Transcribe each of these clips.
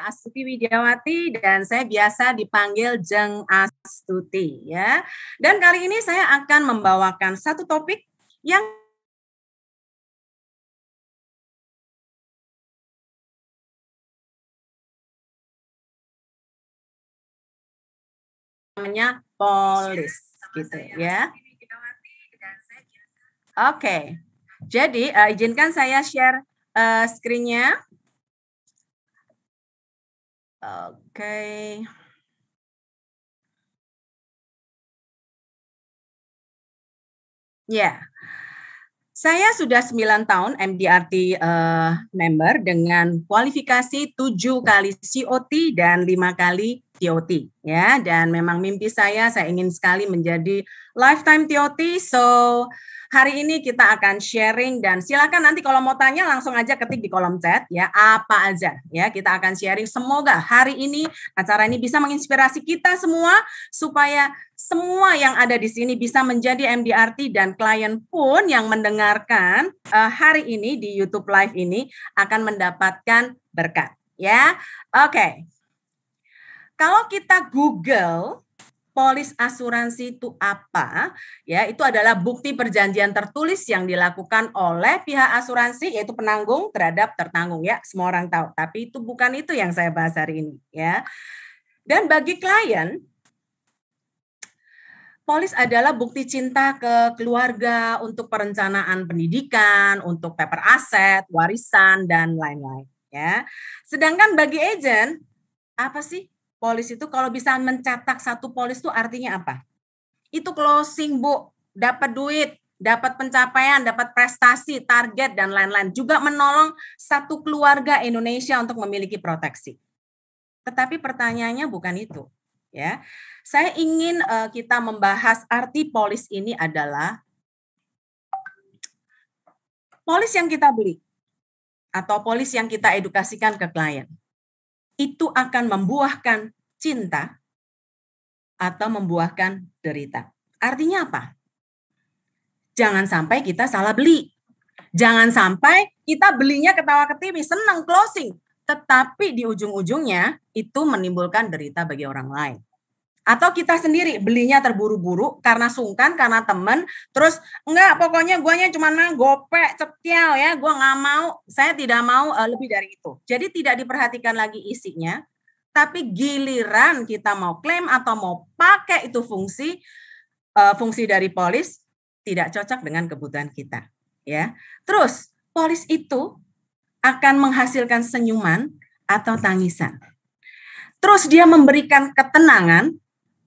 Astuti Widiawati dan saya biasa dipanggil Jeng Astuti ya. Dan kali ini saya akan membawakan satu topik yang namanya polis gitu ya. Oke. Jadi izinkan saya share screen-nya. Oke. Ya. Saya sudah 9 tahun MDRT member dengan kualifikasi 7 kali COT dan 5 kali TOT ya, dan memang mimpi saya ingin sekali menjadi lifetime TOT. So hari ini kita akan sharing dan silakan nanti kalau mau tanya langsung aja ketik di kolom chat ya, apa aja ya, kita akan sharing. Semoga hari ini acara ini bisa menginspirasi kita semua supaya semua yang ada di sini bisa menjadi MDRT dan klien pun yang mendengarkan hari ini di YouTube Live ini akan mendapatkan berkat ya. Oke. Kalau kita Google polis asuransi itu apa? Ya, itu adalah bukti perjanjian tertulis yang dilakukan oleh pihak asuransi yaitu penanggung terhadap tertanggung ya. Semua orang tahu, tapi itu bukan itu yang saya bahas hari ini ya. Dan bagi klien, polis adalah bukti cinta ke keluarga untuk perencanaan pendidikan, untuk paper aset, warisan dan lain-lain ya. Sedangkan bagi agent, apa sih? Polis itu kalau bisa mencetak satu polis itu artinya apa? Itu closing, Bu, dapat duit, dapat pencapaian, dapat prestasi, target dan lain-lain. Juga menolong satu keluarga Indonesia untuk memiliki proteksi. Tetapi pertanyaannya bukan itu, ya. Saya ingin kita membahas arti polis ini adalah polis yang kita beli atau polis yang kita edukasikan ke klien. Itu akan membuahkan cinta atau membuahkan derita. Artinya apa? Jangan sampai kita salah beli. Jangan sampai kita belinya ketawa-ketiwi, senang closing. Tetapi di ujung-ujungnya itu menimbulkan derita bagi orang lain. Atau kita sendiri belinya terburu-buru karena sungkan, karena temen, terus enggak, pokoknya guanya cuma gopek, cetiau ya, gua nggak mau, saya tidak mau lebih dari itu. Jadi tidak diperhatikan lagi isinya, tapi giliran kita mau klaim atau mau pakai itu fungsi dari polis tidak cocok dengan kebutuhan kita, ya. Terus polis itu akan menghasilkan senyuman atau tangisan. Terus dia memberikan ketenangan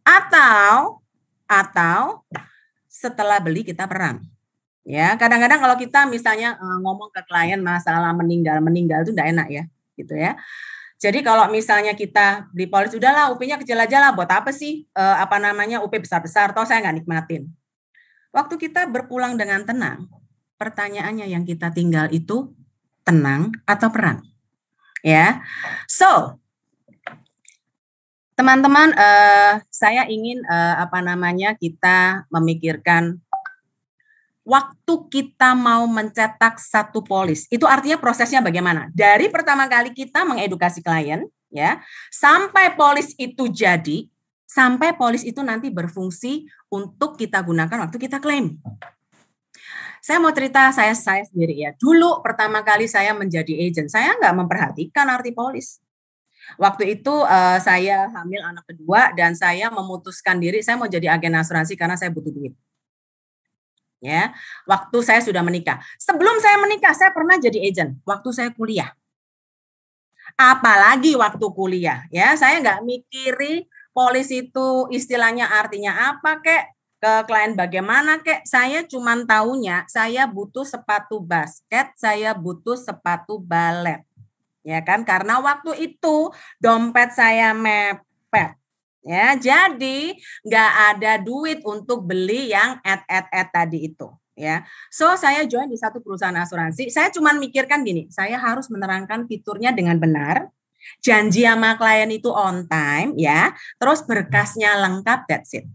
atau setelah beli kita perang. Ya, kadang-kadang kalau kita misalnya ngomong ke klien masalah meninggal itu enggak enak ya, gitu ya. Jadi kalau misalnya kita beli polis, udahlah UP-nya kecil aja lah, buat apa sih UP besar-besar, toh saya nggak nikmatin. Waktu kita berpulang dengan tenang, pertanyaannya yang kita tinggal itu tenang atau perang? Ya. So, teman-teman, saya ingin kita memikirkan waktu kita mau mencetak satu polis. Itu artinya prosesnya bagaimana? Dari pertama kali kita mengedukasi klien, ya, sampai polis itu jadi, sampai polis itu nanti berfungsi untuk kita gunakan waktu kita klaim. Saya mau cerita saya sendiri ya. Dulu pertama kali saya menjadi agent, saya nggak memperhatikan arti polis. Waktu itu saya hamil anak kedua dan saya memutuskan diri saya mau jadi agen asuransi karena saya butuh duit. Ya, waktu saya sudah menikah. Sebelum saya menikah saya pernah jadi agent waktu saya kuliah. Apalagi waktu kuliah, ya saya nggak mikiri polis itu istilahnya artinya apa kek, ke klien bagaimana kek. Saya cuman taunya saya butuh sepatu basket, saya butuh sepatu balet. Ya kan, karena waktu itu dompet saya mepet ya, jadi nggak ada duit untuk beli yang tadi itu ya. So saya join di satu perusahaan asuransi, saya cuma mikirkan gini, saya harus menerangkan fiturnya dengan benar, janji sama klien itu on time ya, terus berkasnya lengkap, that's it.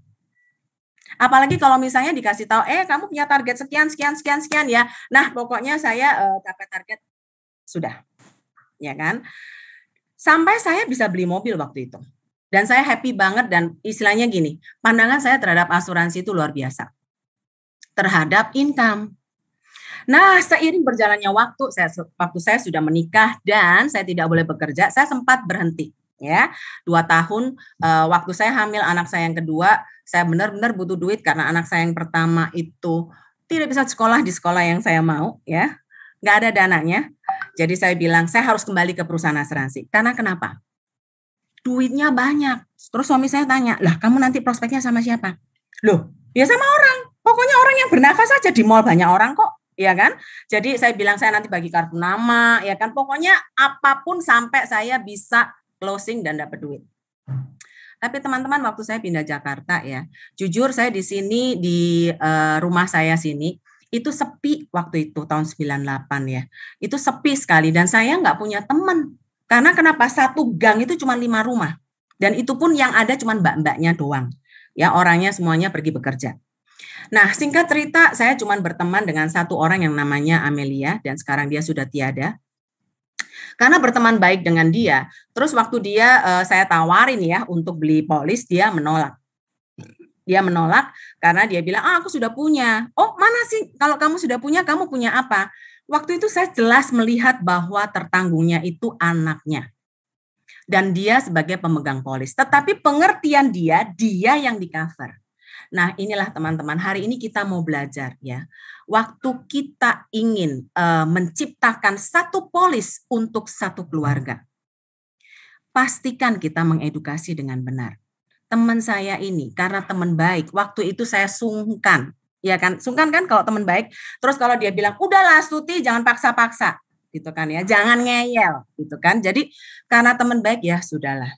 Apalagi kalau misalnya dikasih tahu, kamu punya target sekian ya, nah pokoknya saya dapat target sudah. Ya kan? Sampai saya bisa beli mobil waktu itu. Dan saya happy banget dan istilahnya gini, pandangan saya terhadap asuransi itu luar biasa. Terhadap income. Nah, seiring berjalannya waktu saya sudah menikah dan saya tidak boleh bekerja, saya sempat berhenti. Ya, 2 tahun waktu saya hamil anak saya yang kedua, saya benar-benar butuh duit karena anak saya yang pertama itu tidak bisa sekolah di sekolah yang saya mau, ya, nggak ada dananya. Jadi saya bilang saya harus kembali ke perusahaan asuransi. Karena kenapa? Duitnya banyak. Terus suami saya tanya, lah kamu nanti prospeknya sama siapa? Loh, ya sama orang. Pokoknya orang yang bernafas saja di mall banyak orang kok, ya kan? Jadi saya bilang saya nanti bagi kartu nama, ya kan? Pokoknya apapun sampai saya bisa closing dan dapat duit. Tapi teman-teman waktu saya pindah Jakarta ya, jujur saya di sini di rumah saya sini itu sepi waktu itu tahun 98 ya. Itu sepi sekali dan saya nggak punya teman. Karena kenapa? Satu gang itu cuma 5 rumah. Dan itu pun yang ada cuma mbak-mbaknya doang. Ya, orangnya semuanya pergi bekerja. Nah, singkat cerita, saya cuma berteman dengan satu orang yang namanya Amelia, dan sekarang dia sudah tiada. Karena berteman baik dengan dia, terus waktu dia saya tawarin ya untuk beli polis, dia menolak. Dia menolak karena dia bilang, aku sudah punya. Oh, mana sih? Kalau kamu sudah punya, kamu punya apa? Waktu itu saya jelas melihat bahwa tertanggungnya itu anaknya. Dan dia sebagai pemegang polis. Tetapi pengertian dia yang di-cover. Nah, inilah teman-teman, hari ini kita mau belajar ya. Waktu kita ingin menciptakan satu polis untuk satu keluarga, pastikan kita mengedukasi dengan benar. Teman saya ini, karena teman baik, waktu itu saya sungkan. Ya kan, sungkan kan kalau teman baik. Terus kalau dia bilang, udahlah Astuti, jangan paksa-paksa. Gitu kan ya, jangan ngeyel. Gitu kan, jadi karena teman baik ya sudahlah.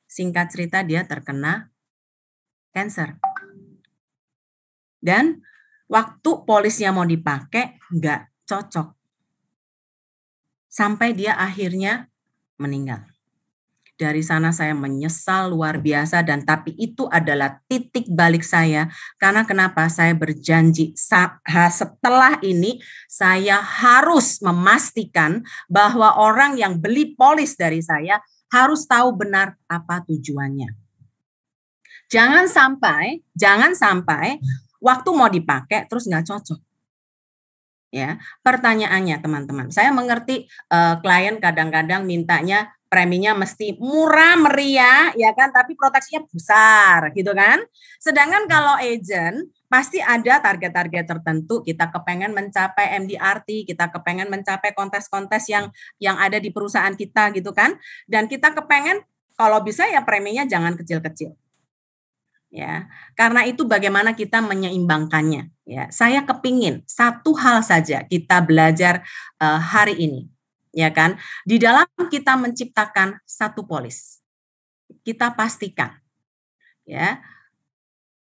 Singkat cerita dia terkena kanker. Dan waktu polisnya mau dipakai, nggak cocok. Sampai dia akhirnya meninggal. Dari sana saya menyesal luar biasa dan tapi itu adalah titik balik saya. Karena kenapa? Saya berjanji setelah ini saya harus memastikan bahwa orang yang beli polis dari saya harus tahu benar apa tujuannya. Jangan sampai waktu mau dipakai terus nggak cocok. Ya, pertanyaannya teman-teman, saya mengerti klien kadang-kadang mintanya preminya mesti murah meriah, ya kan, tapi proteksinya besar, gitu kan. Sedangkan kalau agent pasti ada target-target tertentu. Kita kepengen mencapai MDRT, kita kepengen mencapai kontes-kontes yang ada di perusahaan kita, gitu kan. Dan kita kepengen kalau bisa ya preminya jangan kecil-kecil. Ya, karena itu bagaimana kita menyeimbangkannya. Ya, saya kepingin satu hal saja kita belajar hari ini, ya kan? Di dalam kita menciptakan satu polis, kita pastikan, ya,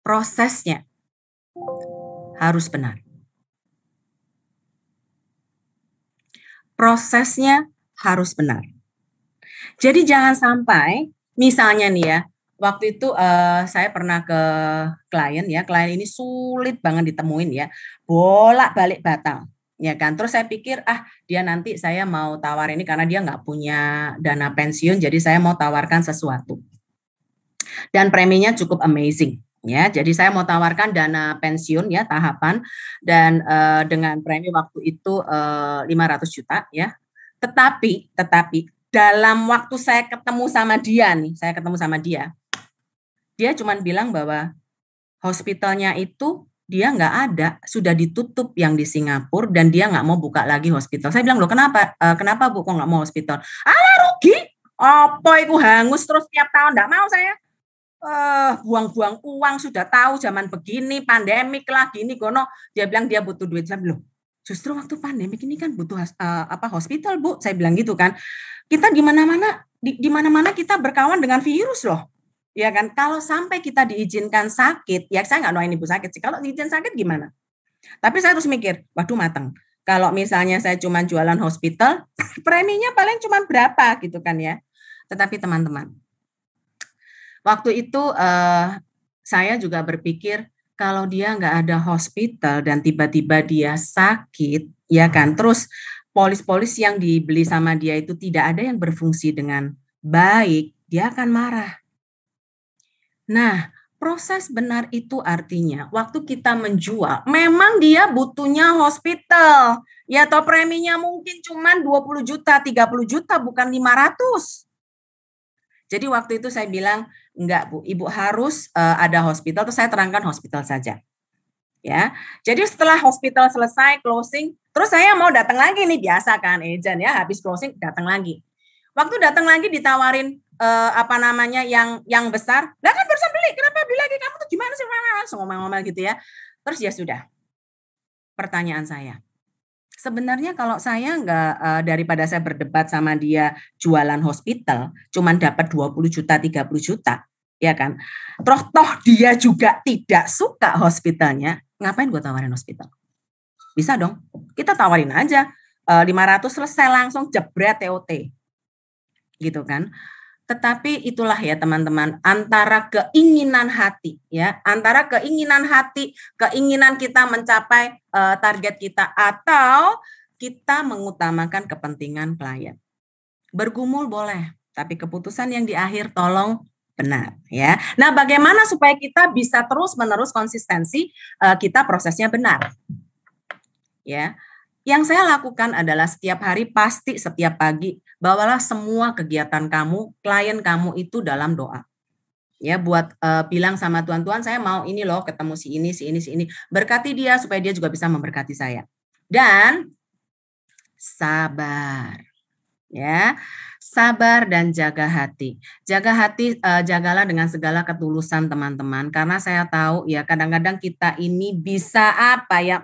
prosesnya harus benar. Prosesnya harus benar. Jadi jangan sampai, misalnya nih ya. Waktu itu saya pernah ke klien ya, klien ini sulit banget ditemuin ya, bolak-balik batal, ya kan. Terus saya pikir dia nanti saya mau tawar ini karena dia nggak punya dana pensiun, jadi saya mau tawarkan sesuatu. Dan preminya cukup amazing ya, jadi saya mau tawarkan dana pensiun ya tahapan dan dengan premi waktu itu 500 juta ya. Tetapi dalam waktu saya ketemu sama dia, dia cuma bilang bahwa hospitalnya itu dia nggak ada, sudah ditutup yang di Singapura dan dia nggak mau buka lagi hospital. Saya bilang, loh kenapa? Kenapa Bu kok nggak mau hospital? Rugi, apa itu hangus terus tiap tahun, nggak mau saya. Buang-buang uang, sudah tahu zaman begini, pandemik lah, gini, gono. Dia bilang dia butuh duit. Saya bilang, justru waktu pandemik ini kan butuh hospital Bu. Saya bilang gitu kan. Kita di mana-mana kita berkawan dengan virus loh. Ya kan, kalau sampai kita diizinkan sakit, ya saya nggak doain ibu sakit sih. Kalau diizin sakit gimana? Tapi saya terus mikir, waduh mateng. Kalau misalnya saya cuma jualan hospital, preminya paling cuma berapa gitu kan ya. Tetapi teman-teman, waktu itu saya juga berpikir kalau dia nggak ada hospital dan tiba-tiba dia sakit, ya kan. Terus polis-polis yang dibeli sama dia itu tidak ada yang berfungsi dengan baik, dia akan marah. Nah, proses benar itu artinya waktu kita menjual, memang dia butuhnya hospital. Ya, atau preminya mungkin cuma 20 juta, 30 juta, bukan 500. Jadi waktu itu saya bilang, enggak Bu, Ibu harus ada hospital, terus saya terangkan hospital saja. Ya, jadi setelah hospital selesai, closing, terus saya mau datang lagi nih, biasa kan, agent ya, habis closing datang lagi. Waktu datang lagi ditawarin yang besar, lah kan barusan beli, kenapa beli lagi, kamu tuh gimana sih, ngomong-ngomong gitu ya. Terus ya sudah, pertanyaan saya, sebenarnya kalau saya daripada saya berdebat sama dia jualan hospital, cuman dapat 20 juta, 30 juta, ya kan, toh dia juga tidak suka hospitalnya, ngapain gue tawarin hospital? Bisa dong, kita tawarin aja, 500 selesai langsung jebret TOT. Gitu kan. Tetapi itulah ya teman-teman, antara keinginan hati ya, antara keinginan hati, keinginan kita mencapai target kita atau kita mengutamakan kepentingan klien. Bergumul boleh, tapi keputusan yang di akhir tolong benar ya. Nah, bagaimana supaya kita bisa terus-menerus konsistensi kita prosesnya benar? Ya. Yang saya lakukan adalah setiap hari pasti setiap pagi bawalah semua kegiatan kamu, klien kamu itu dalam doa. Ya, buat bilang sama Tuhan, saya mau ini loh ketemu si ini. Berkati dia supaya dia juga bisa memberkati saya. Dan sabar. Ya, sabar dan jaga hati. Jaga hati, jagalah dengan segala ketulusan teman-teman. Karena saya tahu ya kadang-kadang kita ini bisa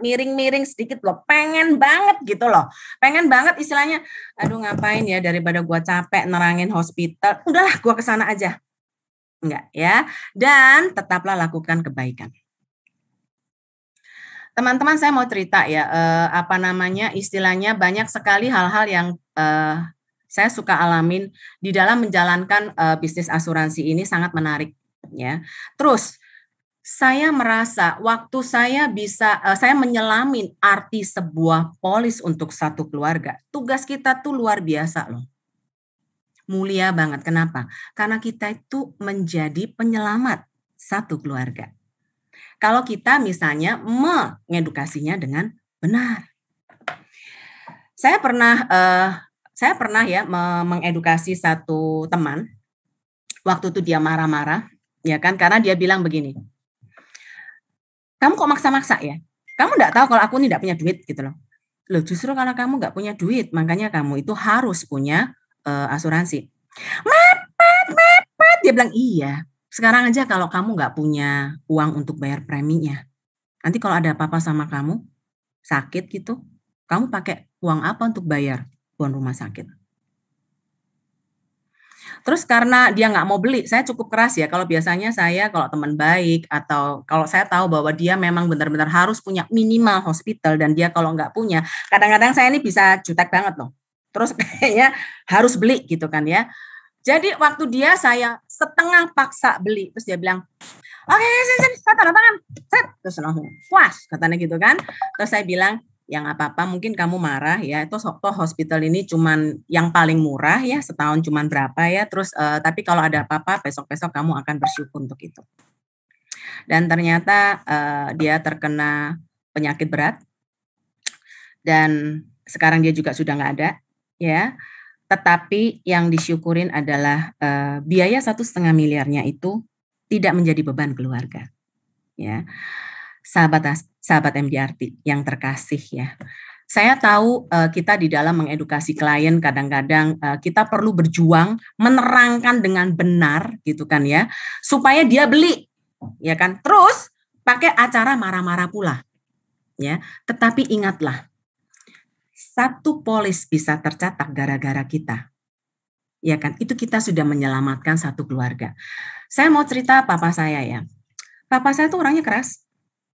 miring-miring sedikit loh. Pengen banget gitu loh. Pengen banget istilahnya, aduh ngapain ya daripada gua capek nerangin hospital. Udahlah gua kesana aja. Enggak ya. Dan tetaplah lakukan kebaikan. Teman-teman saya mau cerita ya, istilahnya banyak sekali hal-hal yang saya suka alamin di dalam menjalankan bisnis asuransi ini sangat menarik ya. Terus saya merasa waktu saya saya menyelamin arti sebuah polis untuk satu keluarga. Tugas kita tuh luar biasa loh. Mulia banget. Kenapa? Karena kita itu menjadi penyelamat satu keluarga. Kalau kita misalnya mengedukasinya dengan benar. Saya pernah ya mengedukasi satu teman, waktu itu dia marah-marah, ya kan, karena dia bilang begini, kamu kok maksa-maksa ya? Kamu enggak tahu kalau aku ini enggak punya duit gitu loh. Loh justru karena kamu enggak punya duit, makanya kamu itu harus punya asuransi. Mepet, dia bilang iya. Sekarang aja kalau kamu enggak punya uang untuk bayar preminya, nanti kalau ada apa-apa sama kamu, sakit gitu, kamu pakai uang apa untuk bayar uang rumah sakit? Terus karena dia nggak mau beli, saya cukup keras ya, kalau biasanya saya kalau teman baik atau kalau saya tahu bahwa dia memang benar-benar harus punya minimal hospital dan dia kalau nggak punya, kadang-kadang saya ini bisa jutek banget loh. Terus kayaknya harus beli gitu kan ya. Jadi waktu saya setengah paksa beli, terus dia bilang, oke, saya tanda tangan, terus langsung puas katanya gitu kan. Terus saya bilang, yang apa-apa mungkin kamu marah ya, itu toh hospital ini cuman yang paling murah ya, setahun cuman berapa ya, terus tapi kalau ada apa-apa besok-besok kamu akan bersyukur untuk itu. Dan ternyata dia terkena penyakit berat dan sekarang dia juga sudah nggak ada ya. Tetapi yang disyukurin adalah biaya 1,5 miliarnya itu tidak menjadi beban keluarga. Ya. Sahabat MDRT yang terkasih ya. Saya tahu kita di dalam mengedukasi klien kadang-kadang kita perlu berjuang menerangkan dengan benar gitu kan ya, supaya dia beli ya kan. Terus pakai acara marah-marah pula. Ya, tetapi ingatlah, satu polis bisa tercetak gara-gara kita. Ya kan, itu kita sudah menyelamatkan satu keluarga. Saya mau cerita papa saya ya. Papa saya tuh orangnya keras.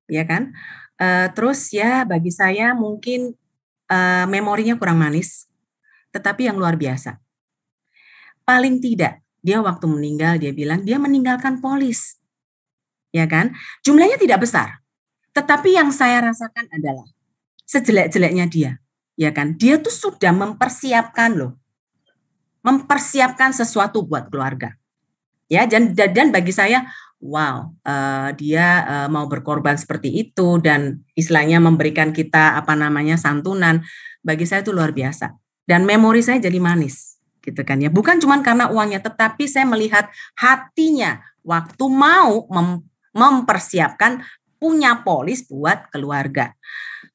Ya kan? Terus ya bagi saya mungkin memorinya kurang manis, tetapi yang luar biasa. Paling tidak dia waktu meninggal dia bilang dia meninggalkan polis. Ya kan? Jumlahnya tidak besar. Tetapi yang saya rasakan adalah sejelek-jeleknya dia, ya kan? Dia tuh sudah mempersiapkan loh. mempersiapkan sesuatu buat keluarga. Ya, dan bagi saya, wow, dia mau berkorban seperti itu dan istilahnya memberikan kita santunan. Bagi saya itu luar biasa. Dan memori saya jadi manis, gitu kan ya. Bukan cuma karena uangnya, tetapi saya melihat hatinya waktu mau mempersiapkan punya polis buat keluarga.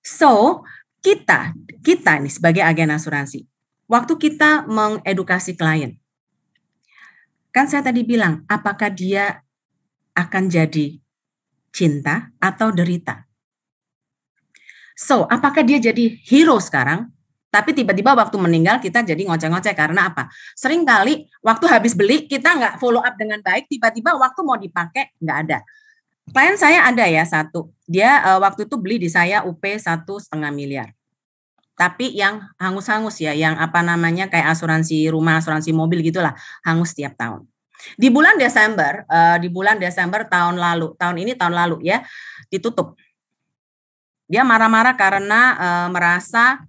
So, kita nih sebagai agen asuransi, waktu kita mengedukasi klien, kan saya tadi bilang, apakah dia akan jadi cinta atau derita? So, apakah dia jadi hero sekarang, tapi tiba-tiba waktu meninggal kita jadi ngoceh-ngoceh karena apa? Seringkali waktu habis beli kita nggak follow up dengan baik, tiba-tiba waktu mau dipakai nggak ada. Klien saya ada ya satu, dia waktu itu beli di saya UP 1,5 miliar. Tapi yang hangus-hangus ya, yang kayak asuransi rumah, asuransi mobil gitulah, hangus tiap tahun. Di bulan Desember tahun lalu ya, ditutup. Dia marah-marah karena merasa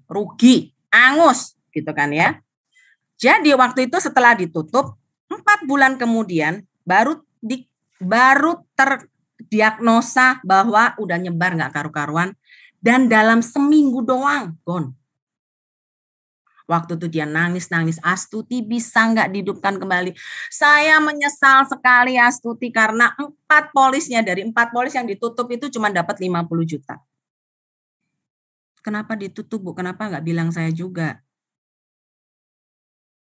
rugi, angus gitu kan ya. Jadi waktu itu setelah ditutup, 4 bulan kemudian baru terdiagnosa bahwa udah nyebar nggak karu-karuan, dan dalam seminggu doang gone. Waktu itu dia nangis, Astuti bisa nggak dihidupkan kembali? Saya menyesal sekali Astuti karena 4 polisnya, dari 4 polis yang ditutup itu cuma dapat 50 juta. Kenapa ditutup, Bu? Kenapa nggak bilang saya juga?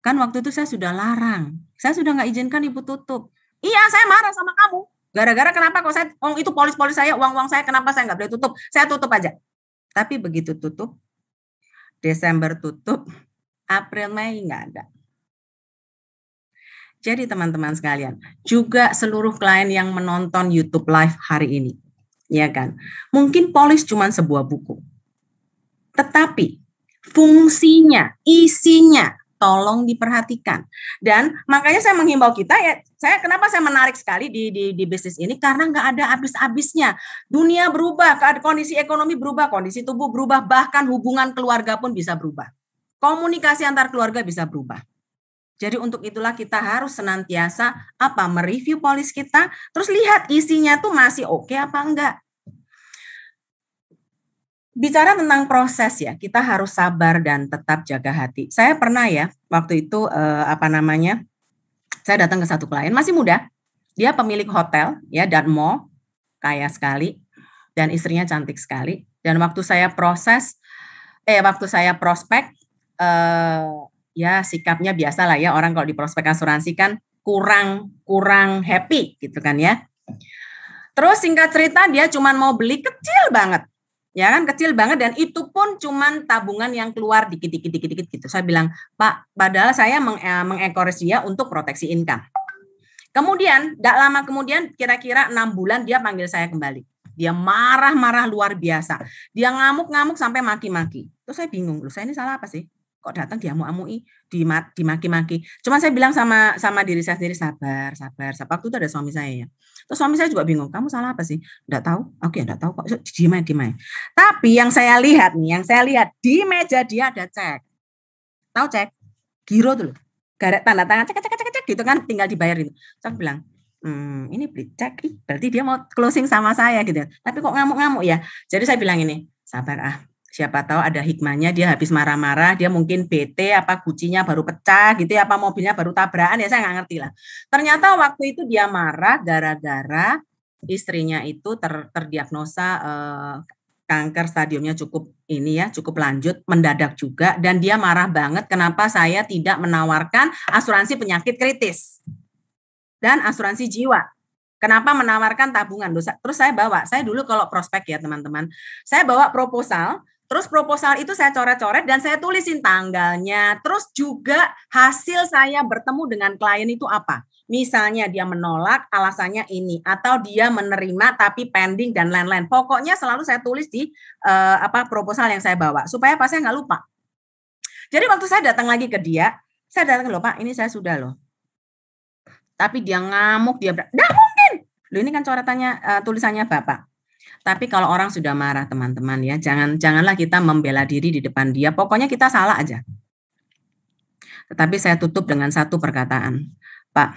Kan waktu itu saya sudah larang. Saya sudah nggak izinkan Ibu tutup. Iya, saya marah sama kamu. Gara-gara kenapa kok saya, itu polis-polis saya, uang-uang saya, kenapa saya nggak boleh tutup? Saya tutup aja. Tapi begitu tutup, Desember tutup, April, Mei nggak ada. Jadi teman-teman sekalian, juga seluruh klien yang menonton YouTube Live hari ini, ya kan? Mungkin polis cuma sebuah buku. Tetapi fungsinya, isinya, tolong diperhatikan. Dan makanya saya menghimbau kita ya, kenapa saya menarik sekali di bisnis ini, karena nggak ada habis-habisnya. Dunia berubah, kondisi ekonomi berubah, kondisi tubuh berubah, bahkan hubungan keluarga pun bisa berubah. Komunikasi antar keluarga bisa berubah. Jadi untuk itulah kita harus senantiasa mereview polis kita, terus lihat isinya tuh masih oke apa enggak. Bicara tentang proses ya, kita harus sabar dan tetap jaga hati. Saya pernah ya, waktu itu saya datang ke satu klien, masih muda, dia pemilik hotel ya dan mall, kaya sekali, dan istrinya cantik sekali. Dan waktu saya prospek, ya sikapnya biasa lah ya, orang kalau di prospek asuransi kan kurang happy gitu kan ya. Terus singkat cerita dia cuma mau beli kecil banget. Ya kan, kecil banget, dan itu pun cuman tabungan yang keluar dikit gitu. Saya bilang, Pak, padahal saya mengencourage dia untuk proteksi income. Kemudian, tidak lama kemudian, kira-kira 6 bulan dia panggil saya kembali. Dia marah-marah luar biasa. Dia ngamuk-ngamuk sampai maki-maki. Terus saya bingung, loh, saya ini salah apa sih? Kok datang diamuk-amui, dimaki-maki. Cuma saya bilang sama diri saya sendiri, sabar. Waktu itu ada suami saya ya. Terus suami saya juga bingung, kamu salah apa sih? Enggak tahu. Oke, enggak tahu kok. Diam aja. Tapi yang saya lihat di meja dia ada cek. Tahu cek? Giro tuh loh. Garet tanda tangan cek gitu kan, tinggal dibayar itu. Saya bilang, ini beli cek, berarti dia mau closing sama saya gitu. Tapi kok ngamuk-ngamuk ya? Jadi saya bilang ini, sabar siapa tahu ada hikmahnya, dia habis marah-marah, dia mungkin bete, kuncinya baru pecah gitu ya, mobilnya baru tabrakan ya, saya nggak ngerti lah. Ternyata waktu itu dia marah gara-gara istrinya itu terdiagnosa kanker stadiumnya cukup lanjut, mendadak juga, dan dia marah banget kenapa saya tidak menawarkan asuransi penyakit kritis dan asuransi jiwa. Kenapa menawarkan tabungan? Terus saya dulu kalau prospek ya teman-teman, saya bawa proposal. Terus proposal itu saya coret-coret dan saya tulisin tanggalnya. Terus juga hasil saya bertemu dengan klien itu apa. Misalnya dia menolak, alasannya ini. Atau dia menerima tapi pending dan lain-lain. Pokoknya selalu saya tulis di proposal yang saya bawa. Supaya saya nggak lupa. Jadi waktu saya datang lagi ke dia, saya datang, loh Pak, ini saya sudah loh. Tapi dia ngamuk, dia nggak mungkin. Loh ini kan coretannya, tulisannya Bapak. Tapi kalau orang sudah marah teman-teman ya, janganlah kita membela diri di depan dia. Pokoknya kita salah aja. Tetapi saya tutup dengan satu perkataan. Pak,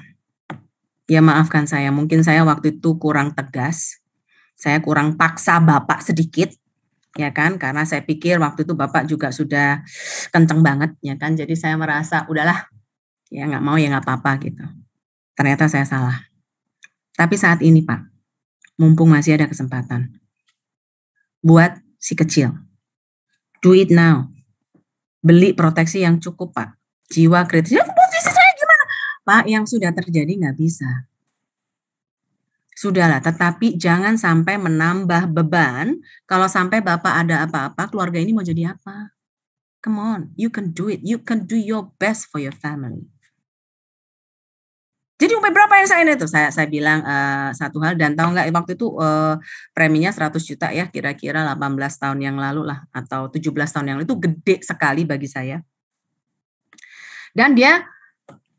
ya maafkan saya, mungkin saya waktu itu kurang tegas, saya kurang paksa Bapak sedikit, ya kan, karena saya pikir waktu itu Bapak juga sudah kenceng banget, ya kan, jadi saya merasa udahlah, ya nggak mau ya nggak apa-apa gitu. Ternyata saya salah. Tapi saat ini Pak, mumpung masih ada kesempatan, buat si kecil, do it now. Beli proteksi yang cukup Pak, jiwa kritis. Ya posisi saya gimana? Pak, yang sudah terjadi nggak bisa. Sudahlah, tetapi jangan sampai menambah beban. Kalau sampai Bapak ada apa-apa, keluarga ini mau jadi apa? Come on, you can do it. You can do your best for your family. Jadi umpai berapa yang saya itu? Saya bilang satu hal, dan tahu nggak waktu itu preminya 100 juta ya, kira-kira 18 tahun yang lalu lah, atau 17 tahun yang lalu, itu gede sekali bagi saya. Dan dia,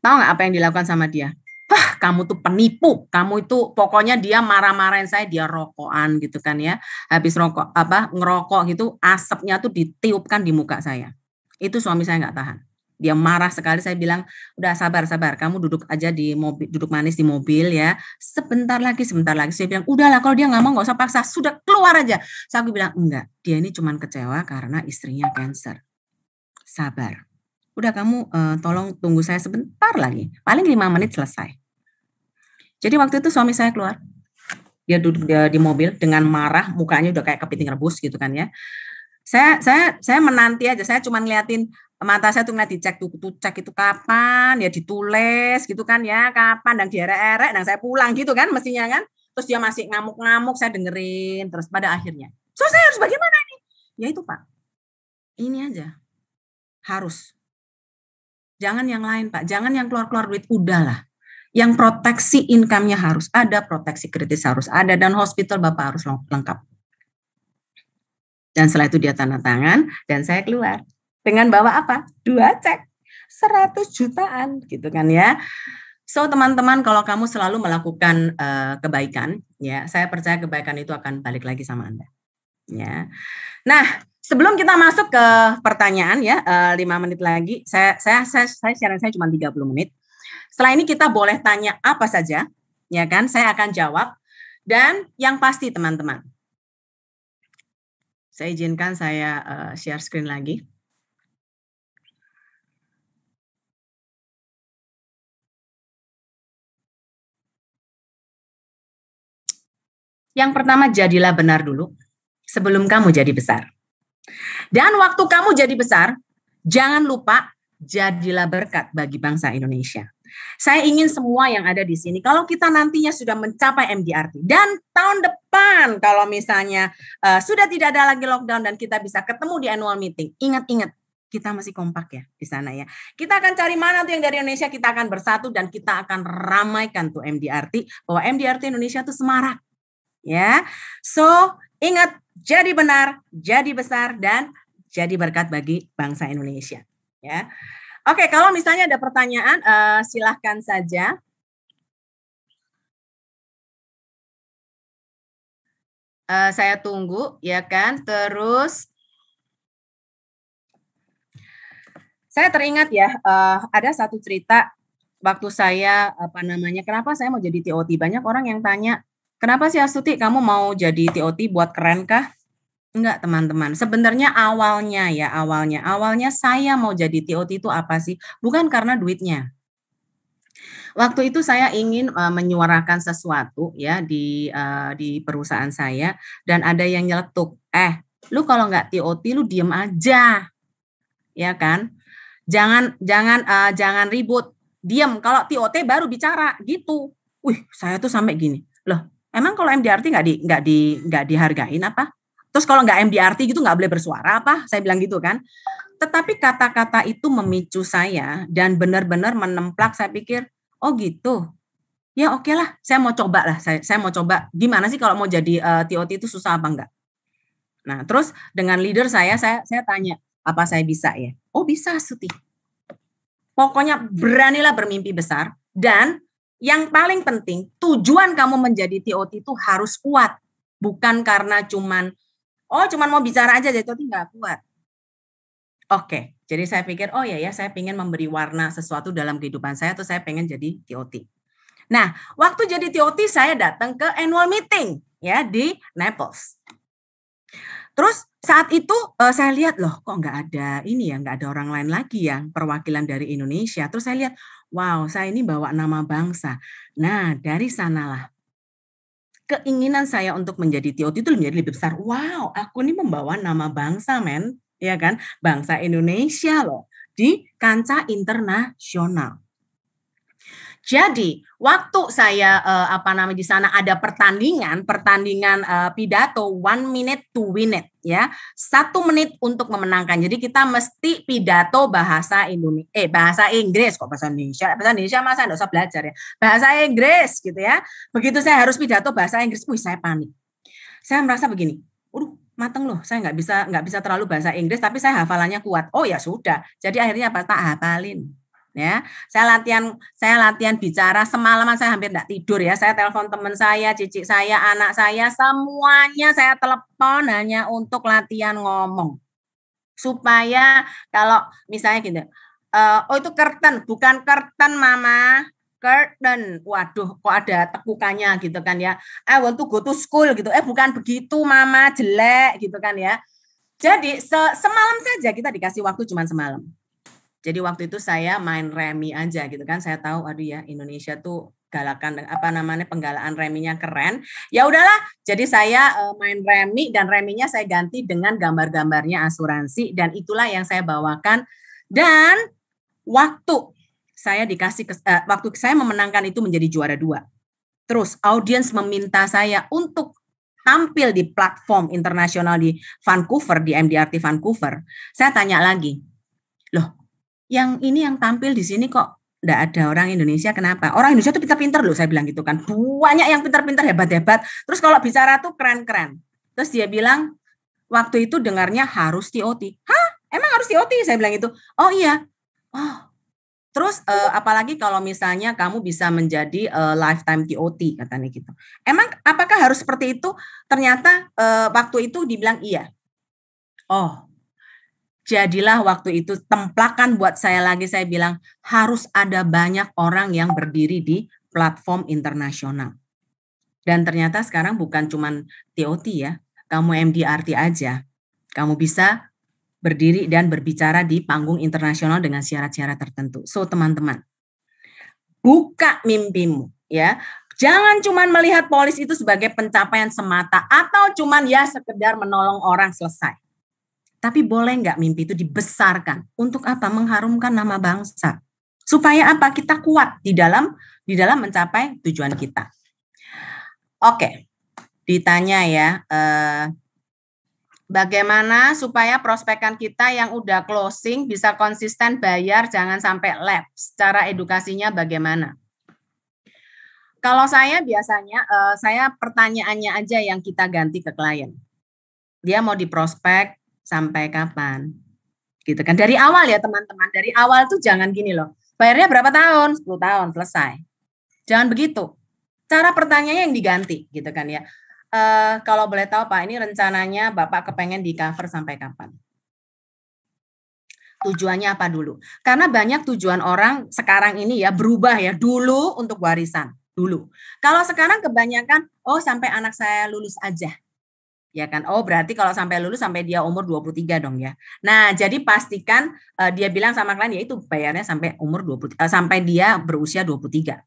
tahu nggak apa yang dilakukan sama dia? Wah, kamu tuh penipu, kamu itu pokoknya dia marah-marahin saya, dia rokokan gitu kan ya. Habis ngerokok gitu, asapnya tuh ditiupkan di muka saya. Itu suami saya nggak tahan. Dia marah sekali, saya bilang, udah sabar, kamu duduk aja di mobil, duduk manis di mobil ya. Sebentar lagi. Saya bilang, udahlah kalau dia nggak mau nggak usah paksa, sudah keluar aja. Saya bilang, enggak, dia ini cuma kecewa karena istrinya cancer. Sabar. Udah kamu tolong tunggu saya sebentar lagi, paling 5 menit selesai. Jadi waktu itu suami saya keluar, dia duduk di mobil dengan marah, mukanya udah kayak kepiting rebus gitu kan ya. Saya menanti aja, saya cuma ngeliatin mata saya tuh ngeliat dicek tuh cek itu kapan, ya ditulis gitu kan ya, kapan, dan dierek-erek, dan saya pulang gitu kan mestinya kan. Terus dia masih ngamuk-ngamuk, saya dengerin, terus pada akhirnya, so saya harus bagaimana nih? Ya itu Pak, ini aja, harus. Jangan yang lain Pak, jangan yang keluar-keluar duit, udahlah. Yang proteksi income-nya harus ada, proteksi kritis harus ada, dan hospital Bapak harus lengkap. Dan setelah itu dia tanda tangan, dan saya keluar. Dengan bawa apa? 2 cek, 100 jutaan gitu kan ya. So teman-teman, kalau kamu selalu melakukan kebaikan, ya saya percaya kebaikan itu akan balik lagi sama Anda. Ya. Nah, sebelum kita masuk ke pertanyaan ya, 5 menit lagi, saya sharing saya cuma 30 menit. Setelah ini kita boleh tanya apa saja, ya kan? Saya akan jawab. Dan yang pasti teman-teman, saya izinkan saya share screen lagi. Yang pertama, jadilah benar dulu sebelum kamu jadi besar. Dan waktu kamu jadi besar, jangan lupa jadilah berkat bagi bangsa Indonesia. Saya ingin semua yang ada di sini, kalau kita nantinya sudah mencapai MDRT, dan tahun depan kalau misalnya sudah tidak ada lagi lockdown dan kita bisa ketemu di annual meeting, ingat-ingat, kita masih kompak ya di sana ya. Kita akan cari mana tuh yang dari Indonesia, kita akan bersatu dan kita akan ramaikan tuh MDRT, bahwa MDRT Indonesia tuh semarak. Ya, so ingat, jadi benar, jadi besar, dan jadi berkat bagi bangsa Indonesia. Ya, oke, kalau misalnya ada pertanyaan, silahkan saja. Saya tunggu, ya kan. Terus saya teringat ya, ada satu cerita waktu saya kenapa saya mau jadi TOT. Banyak orang yang tanya, kenapa sih Astuti kamu mau jadi TOT, buat keren kah? Enggak teman-teman, sebenarnya awalnya saya mau jadi TOT itu apa sih? Bukan karena duitnya. Waktu itu saya ingin menyuarakan sesuatu ya di perusahaan saya, dan ada yang nyeletuk, lu kalau nggak TOT lu diem aja, ya kan? Jangan ribut, diem. Kalau TOT baru bicara gitu. Wih, saya tuh sampai gini, loh, emang kalau MDRT nggak dihargain apa? Terus kalau nggak MDRT gitu nggak boleh bersuara apa? Saya bilang gitu kan. Tetapi kata-kata itu memicu saya dan benar-benar menemplak. Saya pikir, oh gitu. Ya oke lah, saya mau coba lah. Saya mau coba gimana sih kalau mau jadi TOT itu susah apa enggak? Nah, terus dengan leader saya tanya, apa saya bisa ya? Oh bisa, Suti. Pokoknya beranilah bermimpi besar, dan yang paling penting, tujuan kamu menjadi TOT itu harus kuat. Bukan karena cuman mau bicara aja jadi TOT, nggak kuat. Oke, jadi saya pikir, oh ya saya pengen memberi warna sesuatu dalam kehidupan saya, atau saya pengen jadi TOT. Nah, waktu jadi TOT saya datang ke annual meeting ya di Naples. Terus saat itu saya lihat loh, kok nggak ada ini ya, nggak ada orang lain lagi yang perwakilan dari Indonesia. Terus saya lihat, wow, saya ini bawa nama bangsa. Nah, dari sanalah keinginan saya untuk menjadi TOT itu menjadi lebih besar. Wow, aku ini membawa nama bangsa, men, ya kan? Bangsa Indonesia loh di kancah internasional. Jadi, waktu saya di sana ada pertandingan pidato 1 minute to win it ya. 1 menit untuk memenangkan. Jadi kita mesti pidato bahasa Inggris, kok bahasa Indonesia. Bahasa Indonesia masa enggak usah belajar ya. Bahasa Inggris gitu ya. Begitu saya harus pidato bahasa Inggris, saya panik. Saya merasa begini, mateng loh, saya nggak bisa terlalu bahasa Inggris, tapi saya hafalannya kuat. Oh ya sudah, jadi akhirnya apa? Tak hafalin. Ya, saya latihan bicara semalaman, saya hampir enggak tidur ya. Saya telepon teman saya, cicik saya, anak saya, semuanya saya telepon hanya untuk latihan ngomong. Supaya kalau misalnya gitu, oh itu curtain, bukan curtain mama, curtain. Waduh, kok ada tekukannya gitu kan ya. I want to go to school gitu. Bukan begitu mama, jelek gitu kan ya. Jadi semalam saja, kita dikasih waktu cuma semalam. Jadi waktu itu saya main remi aja gitu kan. Saya tahu aduh ya, Indonesia tuh galakan penggalaan reminya keren. Ya udahlah, jadi saya main remi, dan reminya saya ganti dengan gambar-gambarnya asuransi, dan itulah yang saya bawakan. Dan waktu saya waktu saya memenangkan itu menjadi juara 2. Terus audiens meminta saya untuk tampil di platform internasional di Vancouver, di MDRT Vancouver. Saya tanya lagi, loh, yang tampil di sini kok enggak ada orang Indonesia, kenapa? Orang Indonesia tuh pintar-pintar loh, saya bilang gitu kan. Banyak yang pintar-pintar, hebat-hebat. Terus kalau bicara tuh keren-keren. Terus dia bilang, waktu itu dengarnya harus TOT. Hah? Emang harus TOT? Saya bilang gitu. Oh iya. Oh. Terus apalagi kalau misalnya kamu bisa menjadi lifetime TOT, katanya gitu. Emang apakah harus seperti itu? Ternyata waktu itu dibilang iya. Oh, jadilah waktu itu templakan buat saya lagi. Saya bilang harus ada banyak orang yang berdiri di platform internasional. Dan ternyata sekarang bukan cuman TOT ya, kamu MDRT aja, kamu bisa berdiri dan berbicara di panggung internasional dengan syarat-syarat tertentu. So teman-teman, buka mimpimu ya. Jangan cuman melihat polis itu sebagai pencapaian semata, atau cuman ya sekedar menolong orang selesai. Tapi boleh nggak mimpi itu dibesarkan? Untuk apa? Mengharumkan nama bangsa. Supaya apa? Kita kuat di dalam mencapai tujuan kita. Oke, ditanya ya, bagaimana supaya prospekan kita yang udah closing bisa konsisten bayar, jangan sampai lapse. Cara edukasinya bagaimana? Kalau saya biasanya, saya pertanyaannya aja yang kita ganti ke klien. Dia mau diprospek sampai kapan? Gitu kan. Dari awal ya teman-teman, dari awal tuh jangan gini loh. Bayarnya berapa tahun? 10 tahun, selesai. Jangan begitu. Cara pertanyaannya yang diganti gitu kan ya. Kalau boleh tahu Pak, ini rencananya Bapak kepengen di cover sampai kapan? Tujuannya apa dulu? Karena banyak tujuan orang sekarang ini ya berubah ya. Dulu untuk warisan, dulu. Kalau sekarang kebanyakan, oh sampai anak saya lulus aja. Ya kan, oh berarti kalau sampai lulus sampai dia umur 23 dong ya. Nah, jadi pastikan dia bilang sama klien, ya itu bayarnya sampai umur 20, sampai dia berusia 23.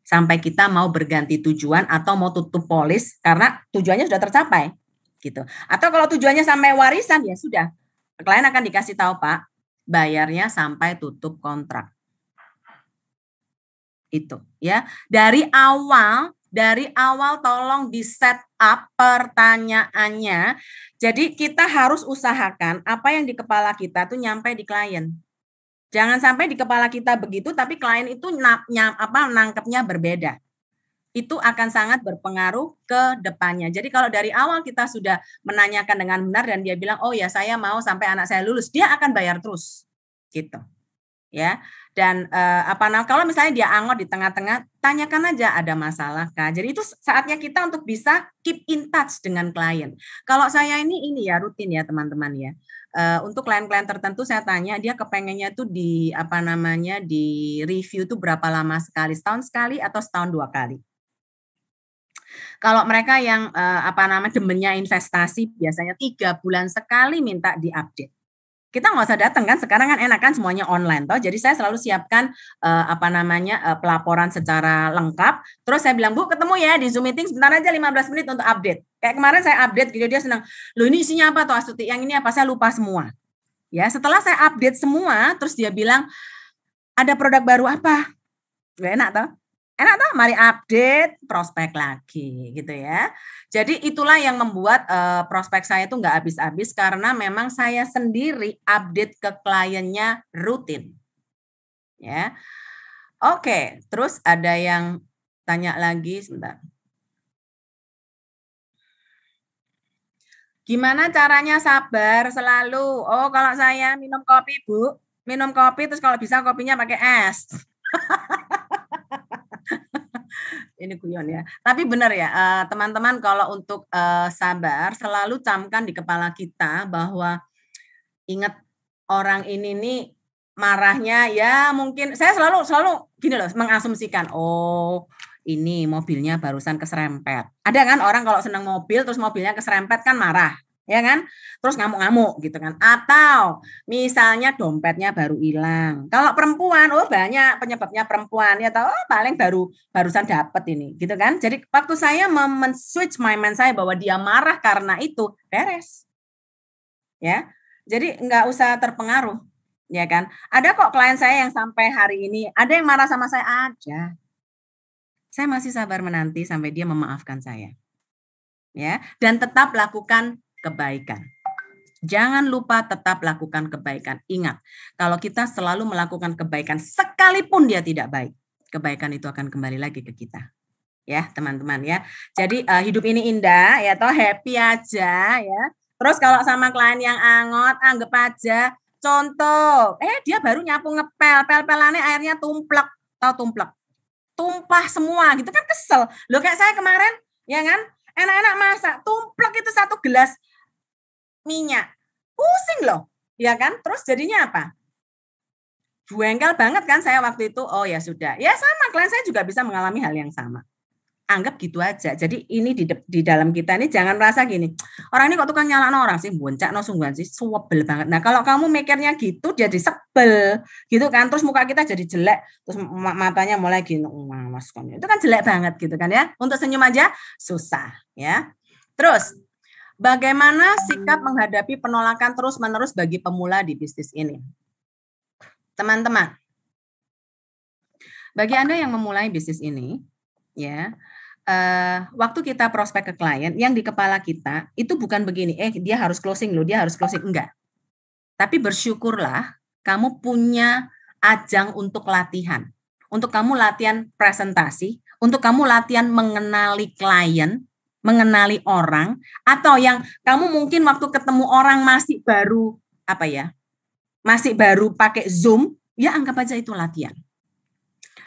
Sampai kita mau berganti tujuan atau mau tutup polis karena tujuannya sudah tercapai gitu. Atau kalau tujuannya sampai warisan, ya sudah. Klien akan dikasih tahu, Pak, bayarnya sampai tutup kontrak. Itu ya. Dari awal tolong di set up pertanyaannya. Jadi kita harus usahakan apa yang di kepala kita tuh nyampe di klien. Jangan sampai di kepala kita begitu tapi klien itu nangkepnya berbeda. Itu akan sangat berpengaruh ke depannya. Jadi kalau dari awal kita sudah menanyakan dengan benar dan dia bilang, "Oh ya, saya mau sampai anak saya lulus." Dia akan bayar terus. Gitu. Ya. Dan kalau misalnya dia anggot di tengah-tengah, tanyakan aja ada masalah kah. Jadi itu saatnya kita untuk bisa keep in touch dengan klien. Kalau saya ini ya rutin ya teman-teman ya. Untuk klien-klien tertentu saya tanya dia kepengennya tuh di di review tuh berapa lama sekali, setahun sekali atau setahun 2 kali. Kalau mereka yang demennya investasi biasanya 3 bulan sekali minta diupdate. Kita nggak usah datang kan, sekarang kan enak kan semuanya online toh. Jadi saya selalu siapkan pelaporan secara lengkap. Terus saya bilang, Bu ketemu ya di Zoom meeting sebentar aja 15 menit untuk update. Kayak kemarin saya update gitu dia senang. Loh ini isinya apa tuh Astuti? Yang ini apa? Saya lupa semua. Ya setelah saya update semua, terus dia bilang ada produk baru apa? Gak enak toh? Enak toh, mari update prospek lagi gitu ya. Jadi itulah yang membuat prospek saya itu nggak habis-habis karena memang saya sendiri update ke kliennya rutin. Ya. Oke, terus ada yang tanya lagi sebentar. Gimana caranya sabar selalu? Oh, kalau saya minum kopi, Bu. Minum kopi terus kalau bisa kopinya pakai es. Ini guyon ya. Tapi benar ya, teman-teman kalau untuk sabar selalu camkan di kepala kita bahwa ingat orang ini nih marahnya ya mungkin saya selalu gini loh mengasumsikan, oh ini mobilnya barusan keserempet. Ada kan orang kalau senang mobil terus mobilnya keserempet kan marah, ya kan? Terus ngamuk-ngamuk gitu kan. Atau misalnya dompetnya baru hilang. Kalau perempuan, oh banyak penyebabnya perempuan ya tahu paling barusan dapet ini gitu kan. Jadi waktu saya men-switch my mind saya bahwa dia marah karena itu, beres. Ya. Jadi nggak usah terpengaruh, ya kan? Ada kok klien saya yang sampai hari ini ada yang marah sama saya, ada. Saya masih sabar menanti sampai dia memaafkan saya. Ya, dan tetap lakukan kebaikan. Jangan lupa tetap lakukan kebaikan. Ingat, kalau kita selalu melakukan kebaikan sekalipun dia tidak baik, kebaikan itu akan kembali lagi ke kita. Ya, teman-teman ya. Jadi hidup ini indah ya toh, happy aja ya. Terus kalau sama klien yang angot, anggap aja contoh, dia baru nyapu ngepel, pel-pelannya airnya tumplek, tahu tumplek. Tumpah semua gitu kan kesel. Loh kayak saya kemarin, ya kan? Enak-enak masak, tumplek itu 1 gelas minyak. Pusing loh, ya kan? Terus jadinya apa? Buengkel banget kan saya waktu itu. Oh ya sudah. Ya sama, klien saya juga bisa mengalami hal yang sama. Anggap gitu aja. Jadi ini di dalam kita ini jangan merasa gini, orang ini kok tukang nyalakno orang sih, boncakno sungguhan sih, suwebel banget. Nah, kalau kamu mikirnya gitu jadi sebel, gitu kan. Terus muka kita jadi jelek, terus matanya mulai gini, mas kan. Itu kan jelek banget gitu kan ya. Untuk senyum aja susah ya. Terus bagaimana sikap menghadapi penolakan terus-menerus bagi pemula di bisnis ini? Teman-teman, bagi Anda yang memulai bisnis ini, ya, waktu kita prospek ke klien, yang di kepala kita itu bukan begini, dia harus closing loh, dia harus closing, enggak. Tapi bersyukurlah kamu punya ajang untuk latihan. Untuk kamu latihan presentasi, untuk kamu latihan mengenali klien, mengenali orang, atau yang kamu mungkin waktu ketemu orang masih baru, masih baru pakai Zoom, ya anggap aja itu latihan.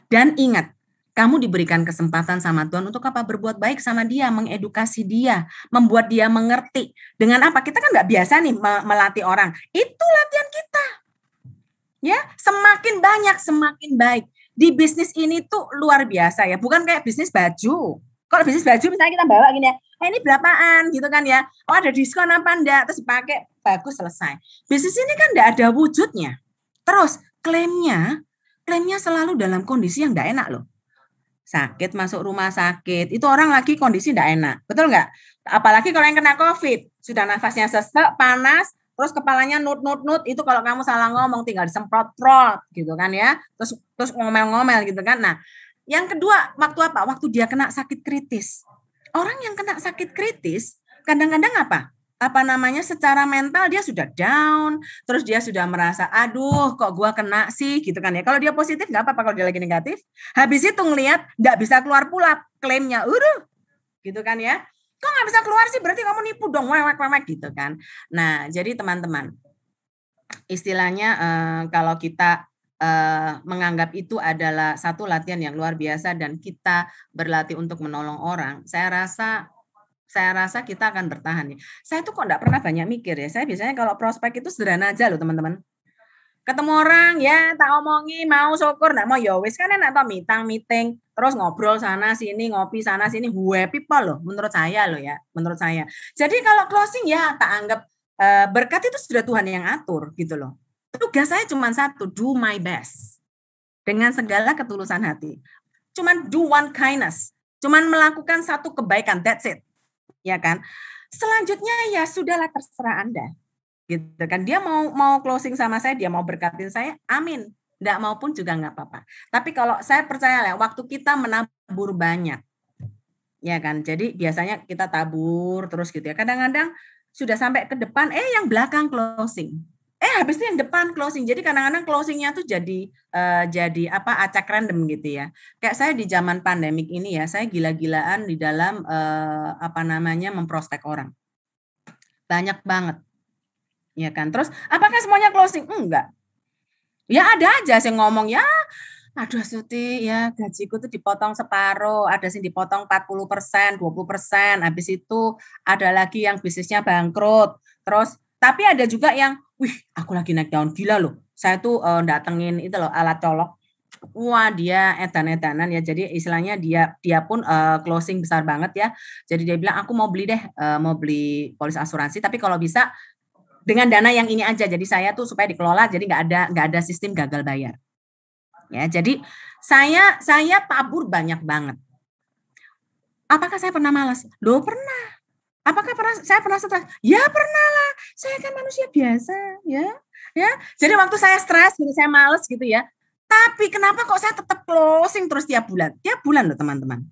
Dan ingat, kamu diberikan kesempatan sama Tuhan untuk apa? Berbuat baik sama dia, mengedukasi dia, membuat dia mengerti. Dengan apa? Kita kan nggak biasa nih melatih orang. Itu latihan kita. Ya, semakin banyak, semakin baik. Di bisnis ini tuh luar biasa ya. Bukan kayak bisnis baju. Kalau bisnis baju misalnya kita bawa gini ya, ini berapaan gitu kan ya. Oh ada diskon apa enggak? Terus dipakai, bagus selesai. Bisnis ini kan enggak ada wujudnya. Terus klaimnya selalu dalam kondisi yang enggak enak loh. Sakit masuk rumah sakit, itu orang lagi kondisi enggak enak, betul nggak? Apalagi kalau yang kena COVID, sudah nafasnya sesek, panas, terus kepalanya nut, itu kalau kamu salah ngomong tinggal disemprot-prot gitu kan ya, terus ngomel-ngomel gitu kan. Nah, yang kedua, waktu apa? Waktu dia kena sakit kritis. Orang yang kena sakit kritis, kadang-kadang apa? Secara mental dia sudah down, terus dia sudah merasa, aduh kok gua kena sih gitu kan ya. Kalau dia positif nggak apa-apa, kalau dia lagi negatif. Habis itu ngelihat nggak bisa keluar pula klaimnya, gitu kan ya. Kok nggak bisa keluar sih, berarti kamu nipu dong, wewek gitu kan. Nah, jadi teman-teman, istilahnya kalau kita menganggap itu adalah satu latihan yang luar biasa dan kita berlatih untuk menolong orang, saya rasa saya rasa kita akan bertahan. Saya tuh kok enggak pernah banyak mikir ya. Saya biasanya kalau prospek itu sederhana aja loh teman-teman. Ketemu orang, ya tak omongi, mau syukur, enggak mau ya wis kan enak toh meeting, terus ngobrol sana sini, ngopi sana sini, happy people loh menurut saya loh ya, menurut saya. Jadi kalau closing ya tak anggap berkat itu sudah Tuhan yang atur gitu loh. Tugas saya cuma satu, do my best. Dengan segala ketulusan hati. Cuman do one kindness. Cuman melakukan satu kebaikan, that's it. Ya kan? Selanjutnya ya sudahlah terserah Anda. Gitu kan. Dia mau closing sama saya, dia mau berkatin saya, amin. Enggak mau pun juga enggak apa-apa. Tapi kalau saya percaya lah, waktu kita menabur banyak. Ya kan? Jadi biasanya kita tabur terus gitu ya. Kadang-kadang sudah sampai ke depan, yang belakang closing. Habis itu yang depan closing. Jadi kadang-kadang closingnya tuh jadi acak random gitu ya. Kayak saya di zaman pandemik ini ya, saya gila-gilaan di dalam memprospek orang. Banyak banget. Ya kan. Terus apakah semuanya closing? Enggak. Ya ada aja sih ngomong ya, aduh Suti ya gajiku tuh dipotong separuh, ada sih dipotong 40%, 20%, habis itu ada lagi yang bisnisnya bangkrut. Terus tapi ada juga yang, wih aku lagi naik daun gila loh. Saya tuh datengin itu loh alat colok. Wah dia edan-edanan ya, jadi istilahnya dia pun closing besar banget ya. Jadi dia bilang aku mau beli deh, mau beli polis asuransi, tapi kalau bisa dengan dana yang ini aja. Jadi saya tuh supaya dikelola, jadi nggak ada sistem gagal bayar. Ya, jadi saya tabur banyak banget. Apakah saya pernah malas? Loh pernah. Apakah saya pernah stres? Ya pernah lah. Saya kan manusia biasa, ya. Jadi waktu saya stres, gitu, saya malas gitu ya. Tapi kenapa kok saya tetap closing terus tiap bulan? Tiap bulan loh teman-teman.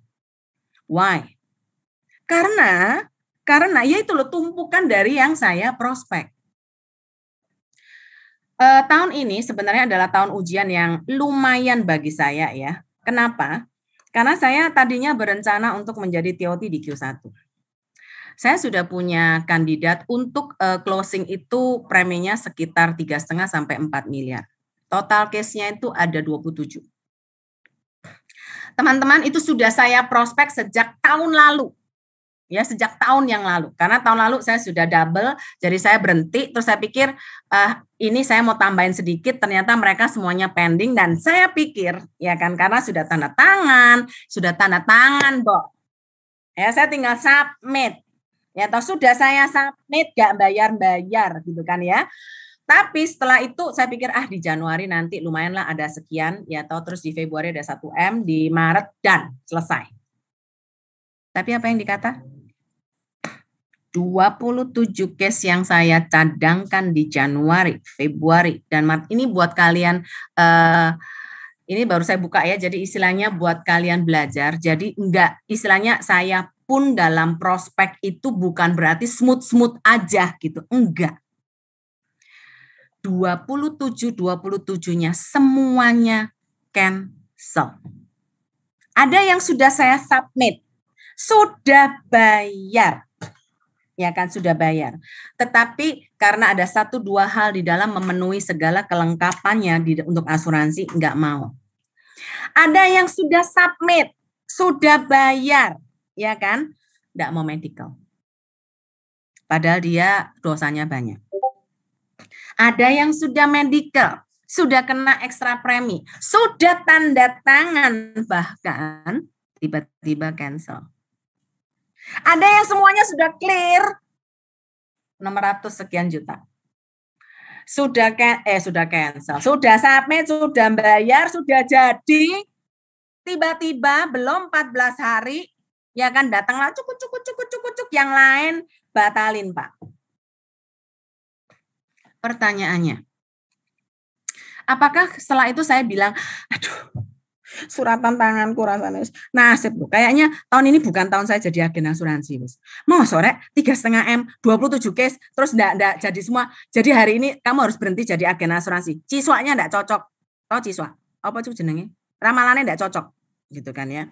Why? Karena ya itu loh tumpukan dari yang saya prospek. Tahun ini sebenarnya adalah tahun ujian yang lumayan bagi saya ya. Kenapa? Karena saya tadinya berencana untuk menjadi TOT di Q1. Saya sudah punya kandidat untuk closing itu preminya sekitar 3,5 sampai 4 miliar. Total case-nya itu ada 27. Teman-teman itu sudah saya prospek sejak tahun lalu. Ya sejak tahun yang lalu, karena tahun lalu saya sudah double, jadi saya berhenti, terus saya pikir ini saya mau tambahin sedikit, ternyata mereka semuanya pending, dan saya pikir ya kan karena sudah tanda tangan, Bo. Ya saya tinggal submit, ya atau sudah saya submit gak bayar gitu kan ya. Tapi setelah itu saya pikir di Januari nanti lumayan lah ada sekian, ya atau terus di Februari ada 1M, di Maret dan selesai. Tapi apa yang dikata? 27 case yang saya cadangkan di Januari, Februari, dan Maret. Ini buat kalian, ini baru saya buka ya, jadi istilahnya buat kalian belajar. Jadi enggak, istilahnya saya pun dalam prospek itu bukan berarti smooth-smooth aja gitu, enggak. 27-nya semuanya cancel. Ada yang sudah saya submit, sudah bayar. Ya kan sudah bayar. Tetapi karena ada 1-2 hal di dalam memenuhi segala kelengkapannya untuk asuransi, enggak mau. Ada yang sudah submit, sudah bayar, ya kan? Enggak mau medical. Padahal dia dosanya banyak. Ada yang sudah medical, sudah kena ekstra premi, sudah tanda tangan, bahkan tiba-tiba cancel. Ada yang semuanya sudah clear, 600 sekian juta. Sudah cancel, sudah submit, sudah bayar, sudah jadi, tiba-tiba belum 14 hari, ya kan datanglah cuk, yang lain batalin Pak. Pertanyaannya, apakah setelah itu saya bilang, aduh, suratan tanganku rasanya nasib loh. Kayaknya tahun ini bukan tahun saya jadi agen asuransi, Bos. Mau sore 3,5M, 27 case, terus enggak jadi semua. Jadi hari ini kamu harus berhenti jadi agen asuransi. Ciswanya enggak cocok. Tahu ciswa? Apa itu jenenge? Ramalannya enggak cocok. Gitu kan ya.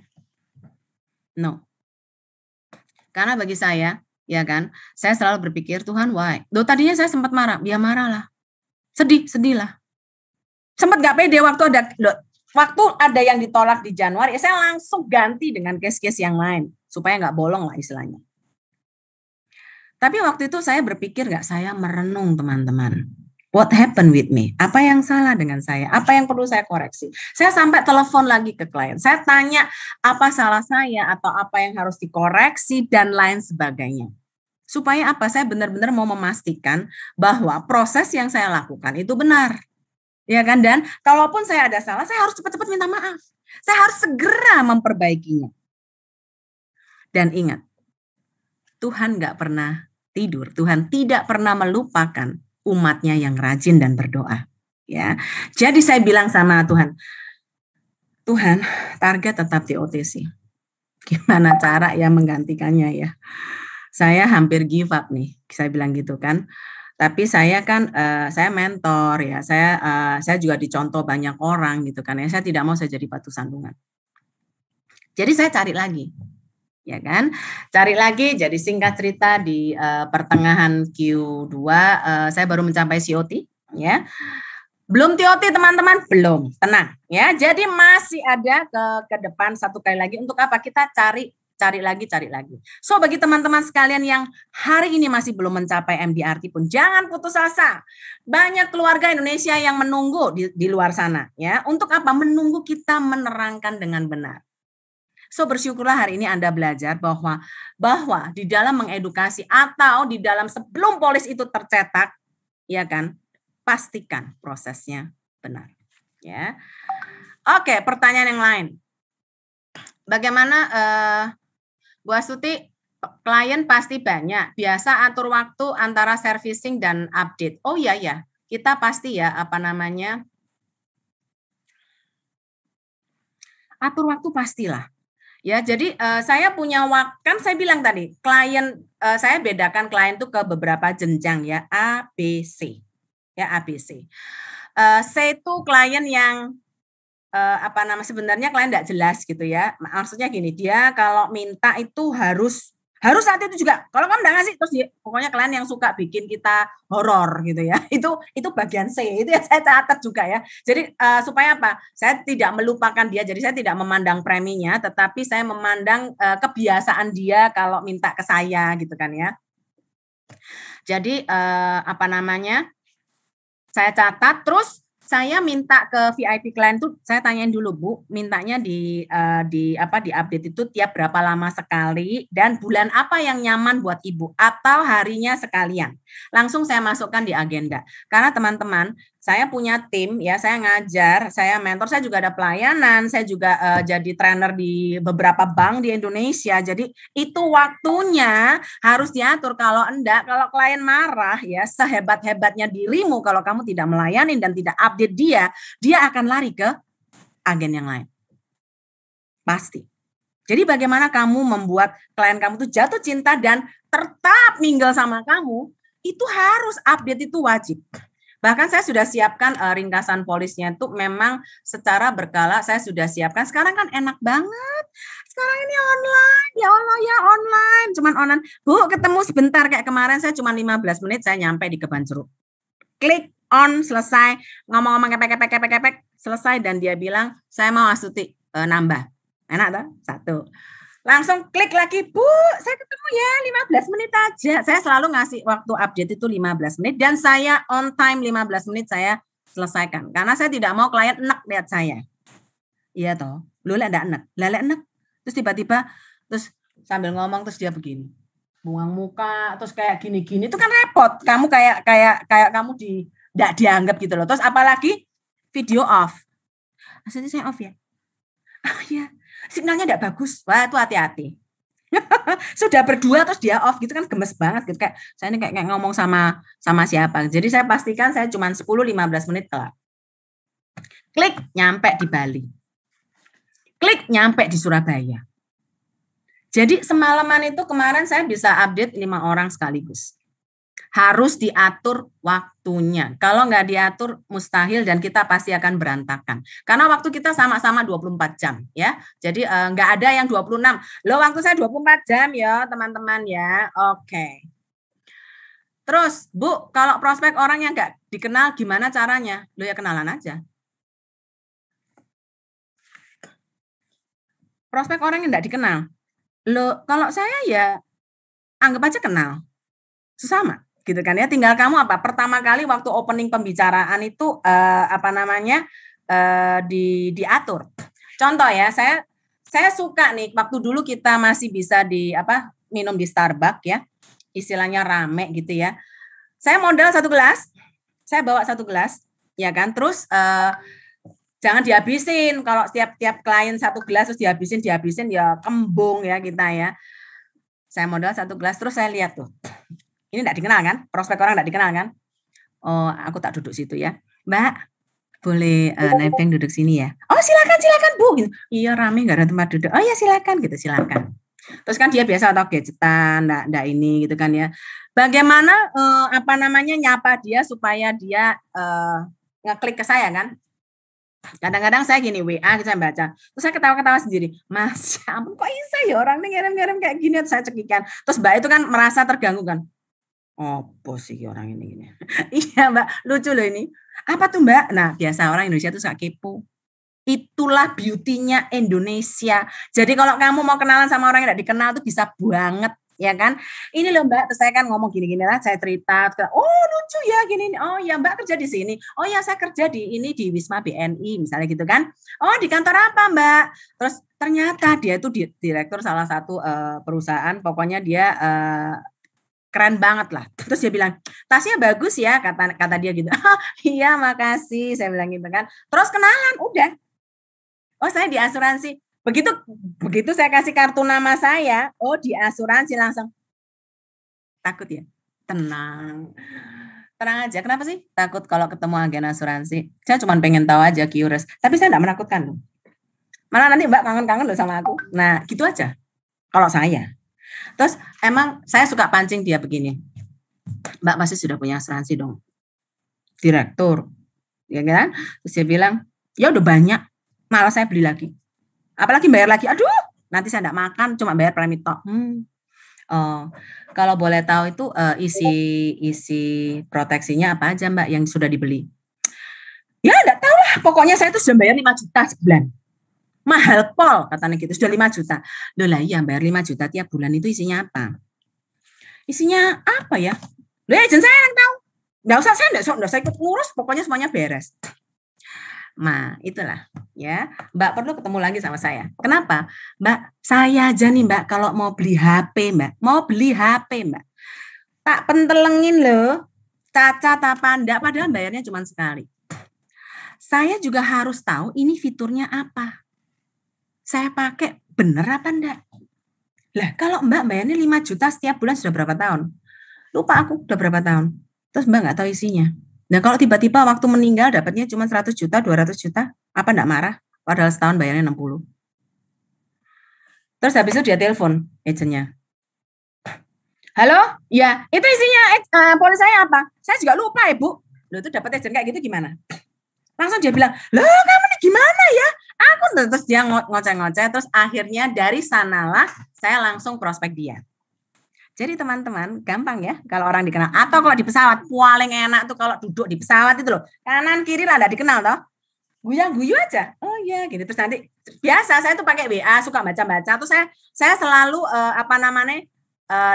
No. Karena bagi saya, ya kan, saya selalu berpikir, Tuhan, why? Loh tadinya saya sempat marah, ya marahlah. Sedih lah. Sempat enggak pede waktu ada yang ditolak di Januari, saya langsung ganti dengan case-case yang lain supaya nggak bolong lah istilahnya. Tapi waktu itu saya berpikir nggak, saya merenung teman-teman. What happened with me? Apa yang salah dengan saya? Apa yang perlu saya koreksi? Saya sampai telepon lagi ke klien. Saya tanya apa salah saya atau apa yang harus dikoreksi dan lain sebagainya. Supaya apa? Saya benar-benar mau memastikan bahwa proses yang saya lakukan itu benar. Ya kan? Dan kalaupun saya ada salah, saya harus cepat-cepat minta maaf. Saya harus segera memperbaikinya. Dan ingat, Tuhan nggak pernah tidur. Tuhan tidak pernah melupakan umatnya yang rajin dan berdoa. Ya, jadi saya bilang sama Tuhan, Tuhan, target tetap di OTC. Gimana cara ya menggantikannya ya? Saya hampir give up nih, saya bilang gitu kan. Tapi saya kan, saya mentor ya, saya juga dicontoh banyak orang gitu kan ya. Saya tidak mau saya jadi batu sandungan. Jadi saya cari lagi, ya kan? Cari lagi. Jadi singkat cerita di pertengahan Q2 saya baru mencapai COT, ya. Belum TOT teman-teman, belum. Tenang ya. Jadi masih ada ke depan satu kali lagi untuk apa? Kita cari lagi. So bagi teman-teman sekalian yang hari ini masih belum mencapai MDRT pun jangan putus asa. Banyak keluarga Indonesia yang menunggu di luar sana ya. Untuk apa? Menunggu kita menerangkan dengan benar. So bersyukurlah hari ini Anda belajar bahwa di dalam mengedukasi atau di dalam sebelum polis itu tercetak, ya kan? Pastikan prosesnya benar. Ya. Oke, pertanyaan yang lain. Bagaimana Bu Astuti, klien pasti banyak. Biasa atur waktu antara servicing dan update. Oh iya ya, kita pasti ya atur waktu pastilah. Ya, jadi saya punya waktu, kan saya bilang tadi, klien saya bedakan klien itu ke beberapa jenjang ya, A, B, C. Ya, A, B, C. C itu klien yang sebenarnya klien enggak jelas gitu ya. Maksudnya gini, dia kalau minta itu harus saat itu juga. Kalau kamu enggak ngasih terus ya, pokoknya klien yang suka bikin kita horor gitu ya. Itu bagian C. Itu yang saya catat juga ya. Jadi supaya apa? Saya tidak melupakan dia. Jadi saya tidak memandang preminya, tetapi saya memandang kebiasaan dia kalau minta ke saya gitu kan ya. Jadi saya catat, terus saya minta ke VIP klien tuh, saya tanyain dulu Bu, mintanya di update itu tiap berapa lama sekali dan bulan apa yang nyaman buat Ibu atau harinya sekalian. Langsung saya masukkan di agenda. Karena teman-teman, saya punya tim ya, saya ngajar, saya mentor, saya juga ada pelayanan, saya juga jadi trainer di beberapa bank di Indonesia. Jadi itu waktunya harus diatur. Kalau enggak, kalau klien marah ya, sehebat-hebatnya dirimu kalau kamu tidak melayani dan tidak update dia akan lari ke agen yang lain. Pasti. Jadi bagaimana kamu membuat klien kamu tuh jatuh cinta dan tetap mingle sama kamu, itu harus update, itu wajib. Bahkan saya sudah siapkan ringkasan polisnya itu memang secara berkala saya sudah siapkan. Sekarang kan enak banget. Sekarang ini online, ya Allah ya online. Cuman online. Bu, ketemu sebentar kayak kemarin saya cuma 15 menit saya nyampe di Kebon Jeruk. Klik on, selesai. Ngomong-ngomong kepek, selesai dan dia bilang, saya mau Astuti nambah. Enak toh? Satu. Langsung klik lagi, Bu, saya ketemu ya 15 menit aja. Saya selalu ngasih waktu update itu 15 menit dan saya on time 15 menit saya selesaikan. Karena saya tidak mau klien enek lihat saya. Iya toh, lu enggak enek. Lelek enek. Terus tiba-tiba terus sambil ngomong terus dia begini. Buang muka terus kayak gini-gini itu kan repot. Kamu kayak kamu enggak dianggap gitu loh. Terus apalagi video off. Maksudnya saya off ya. Ah ya, signalnya enggak bagus. Wah, itu hati-hati. Sudah berdua terus dia off gitu kan gemes banget gitu, kayak saya ini kayak ngomong sama siapa. Jadi saya pastikan saya cuma 10-15 menit kelar. Klik nyampe di Bali. Klik nyampe di Surabaya. Jadi semalaman itu kemarin saya bisa update 5 orang sekaligus. Harus diatur waktunya. Kalau nggak diatur mustahil dan kita pasti akan berantakan. Karena waktu kita sama-sama 24 jam ya. Jadi nggak ada yang 26. Loh, waktu saya 24 jam ya teman-teman ya. Oke. Terus Bu, kalau prospek orang yang nggak dikenal gimana caranya? Loh ya kenalan aja. Prospek orang yang nggak dikenal. Loh, kalau saya ya anggap aja kenal. Sama gitu kan ya. Tinggal kamu apa? Pertama kali waktu opening pembicaraan itu diatur. Contoh ya, saya suka nih waktu dulu kita masih bisa minum di Starbucks ya. Istilahnya rame gitu ya. Saya modal 1 gelas, saya bawa 1 gelas, ya kan. Terus jangan dihabisin. Kalau tiap klien 1 gelas terus dihabisin ya kembung ya kita ya. Saya modal 1 gelas, terus saya lihat tuh. Ini enggak dikenal kan? Prospek orang enggak dikenal kan? Oh, aku tak duduk situ ya. Mbak, boleh nebeng duduk sini ya? Oh, silakan Bu. Gitu. Iya, rame enggak ada tempat duduk. Oh ya, silakan gitu, silakan. Terus kan dia biasa atau gadgetan, enggak ini gitu kan ya. Bagaimana nyapa dia supaya dia ngeklik ke saya kan? Kadang-kadang saya gini WA saya baca, terus saya ketawa-ketawa sendiri. Mas, ya ampun kok bisa ya orang nih ngirim-ngirim kayak gini, saya cekikan. Terus Mbak itu kan merasa terganggu kan. Opo sih orang ini gini. Iya Mbak, lucu loh ini. Apa tuh Mbak? Nah, biasa orang Indonesia tuh suka kepo. Itulah beauty-nya Indonesia. Jadi kalau kamu mau kenalan sama orang yang tidak dikenal tuh bisa banget, ya kan? Ini loh Mbak, terus saya kan ngomong gini-gini lah, saya cerita, oh lucu ya gini, oh ya Mbak kerja di sini, oh ya saya kerja di Wisma BNI misalnya gitu kan, oh di kantor apa Mbak? Terus ternyata dia itu direktur salah satu perusahaan, pokoknya dia keren banget lah. Terus dia bilang, tasnya bagus ya, kata dia gitu. Oh, iya makasih, saya bilang gitu kan. Terus kenalan, udah. Oh saya di asuransi. Begitu saya kasih kartu nama saya, oh di asuransi langsung. Takut ya? Tenang aja. Kenapa sih takut kalau ketemu agen asuransi? Saya cuma pengen tahu aja, curious. Tapi saya enggak menakutkan loh. Malah nanti Mbak kangen-kangen loh sama aku. Nah gitu aja kalau saya. Terus emang saya suka pancing dia begini. Mbak pasti sudah punya asuransi dong. Direktur. Ya kan? Terus dia bilang, ya udah banyak. Malah saya beli lagi. Apalagi bayar lagi. Aduh, nanti saya enggak makan, cuma bayar premi tok. Oh, kalau boleh tahu itu isi proteksinya apa aja Mbak yang sudah dibeli? Ya enggak tahu lah, pokoknya saya itu sudah bayar 5 juta sebulan. Mahal pol katanya gitu, sudah 5 juta. Loh lah iya bayar 5 juta tiap bulan itu isinya apa? Isinya apa ya? Loh agent saya yang tahu. Enggak usah ikut ngurus, pokoknya semuanya beres. Nah, itulah ya. Mbak perlu ketemu lagi sama saya. Kenapa? Mbak, saya aja nih Mbak kalau mau beli HP Mbak. Tak pentelengin loh. Cacat apa enggak, padahal bayarnya cuma sekali. Saya juga harus tahu ini fiturnya apa. Saya pakai bener apa enggak? Lah, kalau Mbak bayarnya 5 juta setiap bulan sudah berapa tahun? Lupa aku udah berapa tahun. Terus Mbak nggak tahu isinya. Nah, kalau tiba-tiba waktu meninggal dapatnya cuma 100 juta, 200 juta, apa enggak marah? Padahal setahun bayarnya 60. Terus habis itu dia telepon agentnya. Halo? Ya, itu isinya polis saya apa? Saya juga lupa, Ibu. Loh, itu dapat agent kayak gitu gimana? Langsung dia bilang, loh kamu ini gimana ya? Aku terus dia ngoceh-ngoceh, terus akhirnya dari sanalah saya langsung prospek dia. Jadi teman-teman, gampang ya kalau orang dikenal. Atau kalau di pesawat, paling enak tuh kalau duduk di pesawat itu loh. Kanan kiri lah enggak dikenal toh. Guyang-guyu aja. Oh iya, gitu. Terus nanti biasa saya tuh pakai WA, suka baca-baca. Terus saya selalu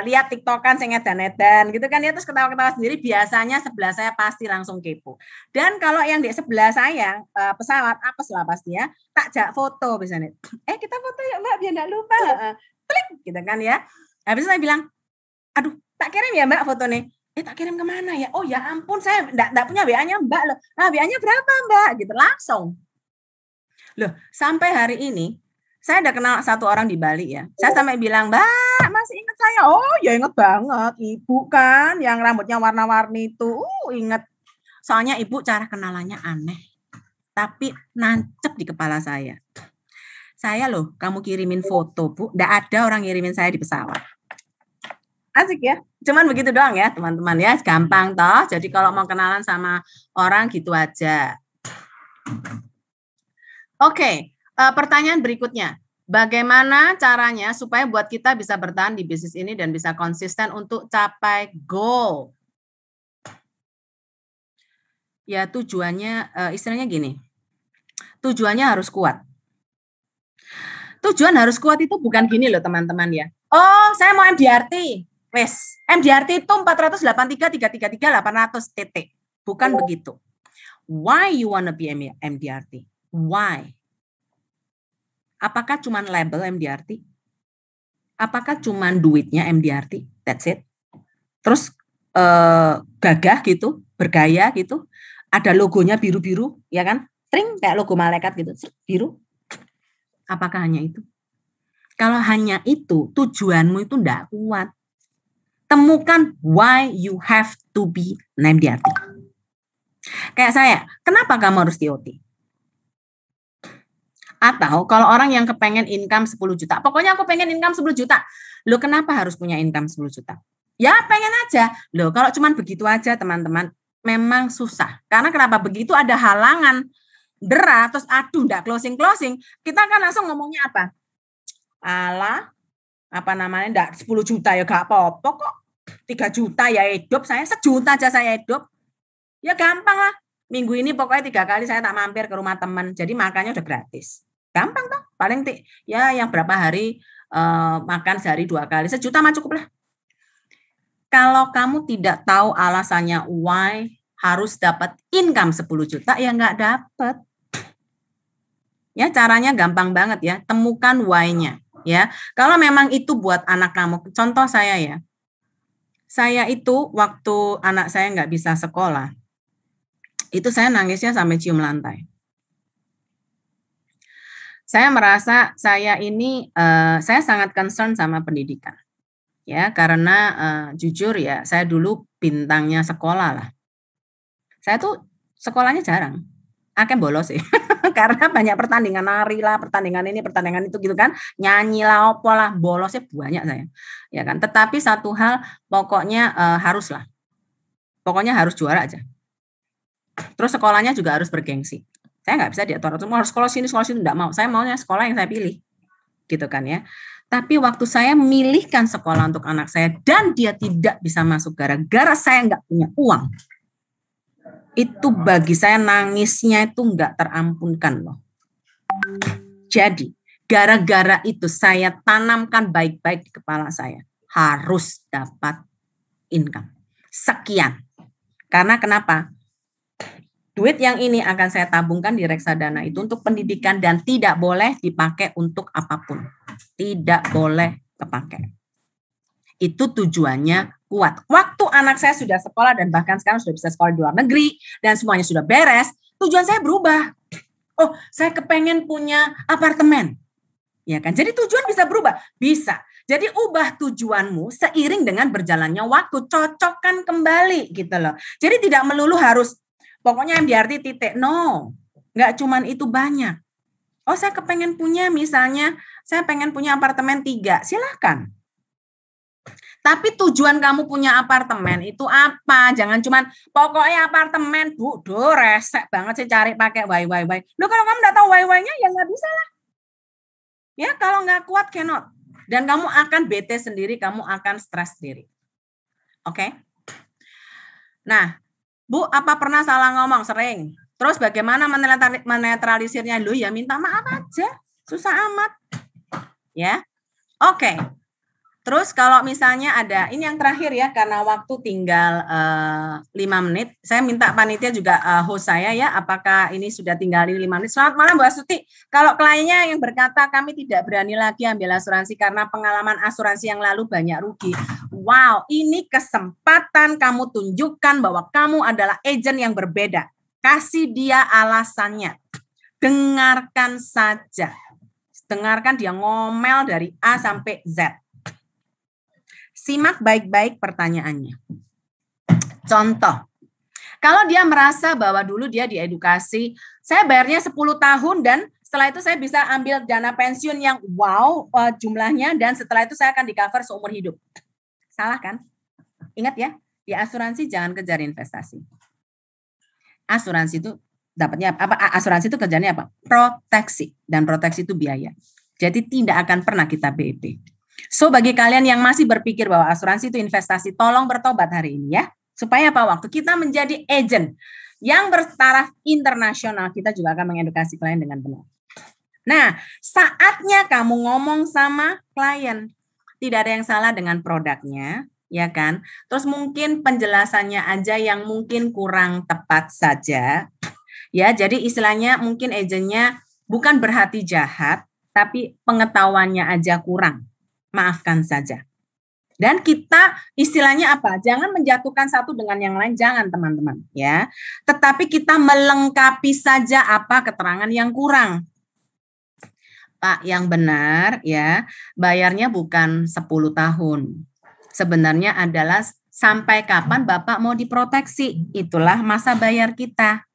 lihat TikTokan sing edan-edan gitu kan ya, terus ketawa-ketawa sendiri. Biasanya sebelah saya pasti langsung kepo. Dan kalau yang di sebelah saya pesawat apes lah pasti ya, tak jak foto misalnya. Kita foto ya Mbak biar enggak lupa. Klik gitu kan ya. Habis itu saya bilang, aduh, tak kirim ya Mbak foto nih. Tak kirim kemana ya? Oh ya ampun, saya enggak punya WA-nya Mbak loh. Nah, WA-nya berapa Mbak? Gitu langsung. Loh, sampai hari ini saya udah kenal satu orang di Bali ya. Saya sampai bilang, Mbak, masih ingat saya? Oh ya ingat banget. Ibu kan yang rambutnya warna-warni itu. Ingat. Soalnya ibu cara kenalannya aneh. Tapi nancep di kepala saya. Saya loh, kamu kirimin foto Bu. Enggak ada orang ngirimin saya di pesawat. Asik ya. Cuman begitu doang ya teman-teman ya. Gampang toh. Jadi kalau mau kenalan sama orang gitu aja. Oke. Pertanyaan berikutnya. Bagaimana caranya supaya buat kita bisa bertahan di bisnis ini dan bisa konsisten untuk capai goal? Ya tujuannya, istilahnya gini. Tujuannya harus kuat. Tujuan harus kuat itu bukan gini loh teman-teman ya. Oh saya mau MDRT. Wes, MDRT itu 483.333.800 titik. Bukan begitu. Why you wanna be MDRT? Why? Apakah cuma label MDRT? Apakah cuma duitnya MDRT? That's it. Terus gagah gitu, bergaya gitu. Ada logonya biru-biru, ya kan? Tring, kayak logo malaikat gitu, biru. Apakah hanya itu? Kalau hanya itu, tujuanmu itu enggak kuat. Temukan why you have to be an MDRT. Kayak saya, kenapa kamu harus TOT? Atau kalau orang yang kepengen income 10 juta, pokoknya aku pengen income 10 juta. Loh, kenapa harus punya income 10 juta? Ya pengen aja. Loh, kalau cuman begitu aja teman-teman, memang susah. Karena kenapa begitu ada halangan, dera, terus aduh enggak closing-closing, kita kan langsung ngomongnya apa? Alah, apa namanya, enggak 10 juta ya gak apa-apa kok. 3 juta ya hidup, saya 1 juta aja saya hidup. Ya gampang lah. Minggu ini pokoknya 3 kali saya tak mampir ke rumah teman. Jadi makannya udah gratis. Gampang toh. Paling ya yang berapa hari makan sehari 2 kali. 1 juta mah cukup lah. Kalau kamu tidak tahu alasannya why harus dapat income 10 juta, ya nggak dapat. Ya caranya gampang banget ya. Temukan why-nya. Ya, kalau memang itu buat anak kamu. Contoh saya ya. Saya itu waktu anak saya nggak bisa sekolah, itu saya nangisnya sampai cium lantai. Saya merasa saya ini, saya sangat concern sama pendidikan. Ya, karena jujur ya, saya dulu bintangnya sekolah lah. Saya tuh sekolahnya jarang, akeh bolos sih. Karena banyak pertandingan nari lah, pertandingan ini, pertandingan itu gitu kan, nyanyi lah, opo lah, bolosnya banyak saya, ya kan. Tetapi satu hal, pokoknya haruslah, pokoknya harus juara aja. Terus sekolahnya juga harus bergengsi. Saya nggak bisa diatur, harus sekolah sini, enggak mau. Saya maunya sekolah yang saya pilih, gitu kan ya. Tapi waktu saya memilihkan sekolah untuk anak saya dan dia tidak bisa masuk gara-gara saya nggak punya uang, itu bagi saya nangisnya itu nggak terampunkan loh. Jadi gara-gara itu saya tanamkan baik-baik di kepala saya, harus dapat income sekian. Karena kenapa? Duit yang ini akan saya tabungkan di reksadana itu untuk pendidikan dan tidak boleh dipakai untuk apapun. Tidak boleh kepakai. Itu tujuannya kuat. Waktu anak saya sudah sekolah dan bahkan sekarang sudah bisa sekolah di luar negeri dan semuanya sudah beres, tujuan saya berubah. Oh, saya kepengen punya apartemen. Ya kan? Jadi tujuan bisa berubah? Bisa. Jadi ubah tujuanmu seiring dengan berjalannya waktu, cocokkan kembali gitu loh. Jadi tidak melulu harus pokoknya MDRT titik. No, nggak cuman itu banyak. Oh, saya kepengen punya misalnya, saya pengen punya apartemen 3, silahkan. Tapi tujuan kamu punya apartemen itu apa? Jangan cuman pokoknya apartemen, Bu, resek banget sih cari pakai why. Loh, kalau kamu nggak tahu why-nya ya nggak bisa lah. Ya, kalau nggak kuat cannot. Dan kamu akan bete sendiri, kamu akan stres sendiri. Oke? Nah, Bu, apa pernah salah ngomong? Sering. Terus bagaimana menetralisirnya? Lu ya minta maaf aja. Susah amat. Ya. Oke. Terus kalau misalnya ada, ini yang terakhir ya, karena waktu tinggal 5 menit, saya minta panitia juga host saya ya, apakah ini sudah tinggal 5 menit. Selamat malam Bu Astuti. Kalau kliennya yang berkata kami tidak berani lagi ambil asuransi karena pengalaman asuransi yang lalu banyak rugi. Wow, ini kesempatan kamu tunjukkan bahwa kamu adalah agent yang berbeda. Kasih dia alasannya. Dengarkan saja. Dengarkan dia ngomel dari A sampai Z. Simak baik-baik pertanyaannya. Contoh, kalau dia merasa bahwa dulu dia diedukasi, saya bayarnya 10 tahun dan setelah itu saya bisa ambil dana pensiun yang wow jumlahnya dan setelah itu saya akan di-cover seumur hidup. Salah kan? Ingat ya, di asuransi jangan kejar investasi. Asuransi itu dapatnya apa? Asuransi itu kerjanya apa? Proteksi, dan proteksi itu biaya. Jadi tidak akan pernah kita BEP. So, bagi kalian yang masih berpikir bahwa asuransi itu investasi, tolong bertobat hari ini ya. Supaya apa? Waktu kita menjadi agent yang bertaraf internasional, kita juga akan mengedukasi klien dengan benar. Nah, saatnya kamu ngomong sama klien. Tidak ada yang salah dengan produknya, ya kan? Terus mungkin penjelasannya aja yang mungkin kurang tepat saja. Ya, jadi istilahnya mungkin agentnya bukan berhati jahat, tapi pengetahuannya aja kurang. Maafkan saja. Dan kita istilahnya apa? Jangan menjatuhkan satu dengan yang lain, jangan teman-teman ya. Tetapi kita melengkapi saja apa keterangan yang kurang. Pak, yang benar ya, bayarnya bukan 10 tahun. Sebenarnya adalah sampai kapan Bapak mau diproteksi. Itulah masa bayar kita.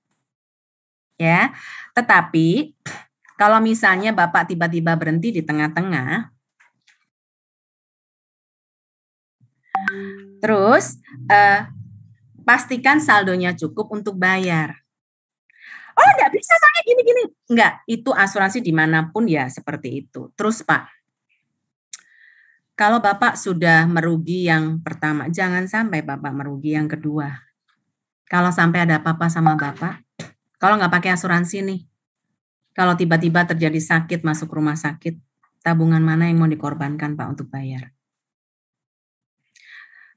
Ya. Tetapi kalau misalnya Bapak tiba-tiba berhenti di tengah-tengah, terus pastikan saldonya cukup untuk bayar. Oh, enggak bisa saya gini-gini. Enggak, itu asuransi dimanapun ya seperti itu. Terus Pak, kalau Bapak sudah merugi yang pertama, jangan sampai Bapak merugi yang kedua. Kalau sampai ada apa-apa sama Bapak, kalau nggak pakai asuransi nih, kalau tiba-tiba terjadi sakit masuk rumah sakit, tabungan mana yang mau dikorbankan Pak untuk bayar?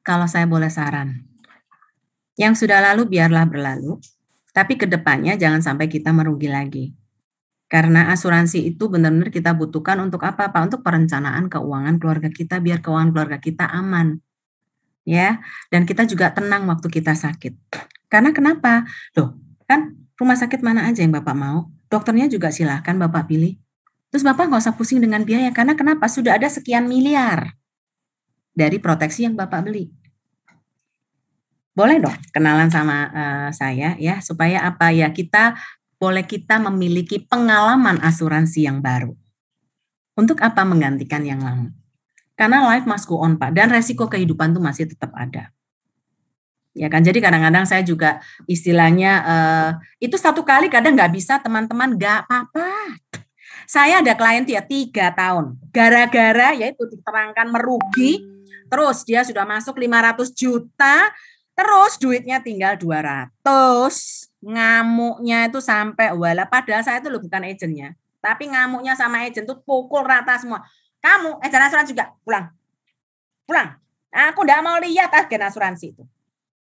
Kalau saya boleh saran, yang sudah lalu biarlah berlalu, tapi ke depannya jangan sampai kita merugi lagi. Karena asuransi itu benar-benar kita butuhkan untuk apa, Pak? Untuk perencanaan keuangan keluarga kita, biar keuangan keluarga kita aman. Ya, dan kita juga tenang waktu kita sakit. Karena kenapa? Loh, kan rumah sakit mana aja yang Bapak mau? Dokternya juga silahkan Bapak pilih. Terus Bapak nggak usah pusing dengan biaya, karena kenapa? Sudah ada sekian miliar dari proteksi yang Bapak beli. Boleh dong kenalan sama saya ya, supaya apa ya, kita memiliki pengalaman asuransi yang baru. Untuk apa menggantikan yang lama? Karena life must go on, Pak, dan resiko kehidupan itu masih tetap ada. Ya kan, jadi kadang-kadang saya juga istilahnya itu satu kali kadang nggak bisa teman-teman, nggak apa-apa. Saya ada klien dia 3 tahun, gara-gara yaitu diterangkan merugi, terus dia sudah masuk 500 juta, terus duitnya tinggal 200, ngamuknya itu sampai wala, padahal saya itu bukan agennya, tapi ngamuknya sama agen tuh pukul rata semua. Kamu agen asuransi juga, pulang. Aku enggak mau lihat agen asuransi itu.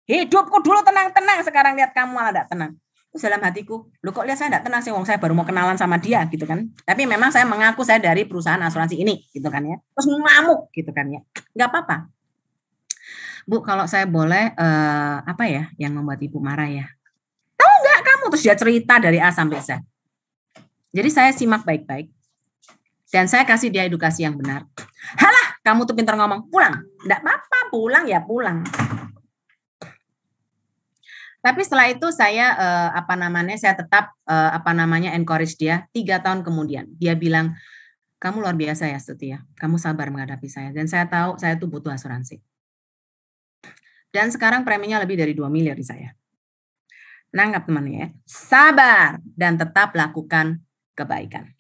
Hidupku dulu tenang-tenang, sekarang lihat kamu malah enggak tenang. Terus dalam hatiku, lu kok lihat saya enggak tenang sih, wong saya baru mau kenalan sama dia gitu kan. Tapi memang saya mengaku saya dari perusahaan asuransi ini gitu kan ya. Terus ngamuk gitu kan ya. Enggak apa-apa. Bu, kalau saya boleh apa ya yang membuat Ibu marah ya? Tahu enggak kamu? Terus dia cerita dari A sampai Z. Jadi saya simak baik-baik. Dan saya kasih dia edukasi yang benar. Halah, kamu tuh pintar ngomong, pulang. Enggak apa-apa, pulang ya pulang. Tapi setelah itu saya saya tetap encourage dia 3 tahun kemudian. Dia bilang, kamu luar biasa ya Stuti ya. Kamu sabar menghadapi saya. Dan saya tahu saya tuh butuh asuransi. Dan sekarang preminya lebih dari 2 miliar di saya. Nanggap teman ya. Sabar dan tetap lakukan kebaikan.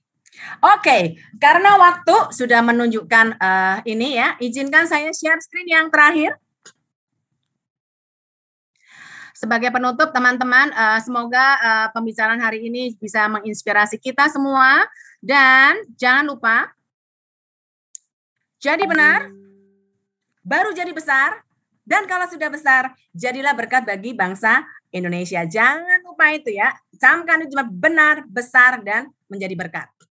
Oke, karena waktu sudah menunjukkan ini ya, izinkan saya share screen yang terakhir. Sebagai penutup teman-teman, semoga pembicaraan hari ini bisa menginspirasi kita semua. Dan jangan lupa, jadi benar, baru jadi besar, dan kalau sudah besar, jadilah berkat bagi bangsa Indonesia. Jangan lupa itu ya, camkan itu benar, besar, dan menjadi berkat.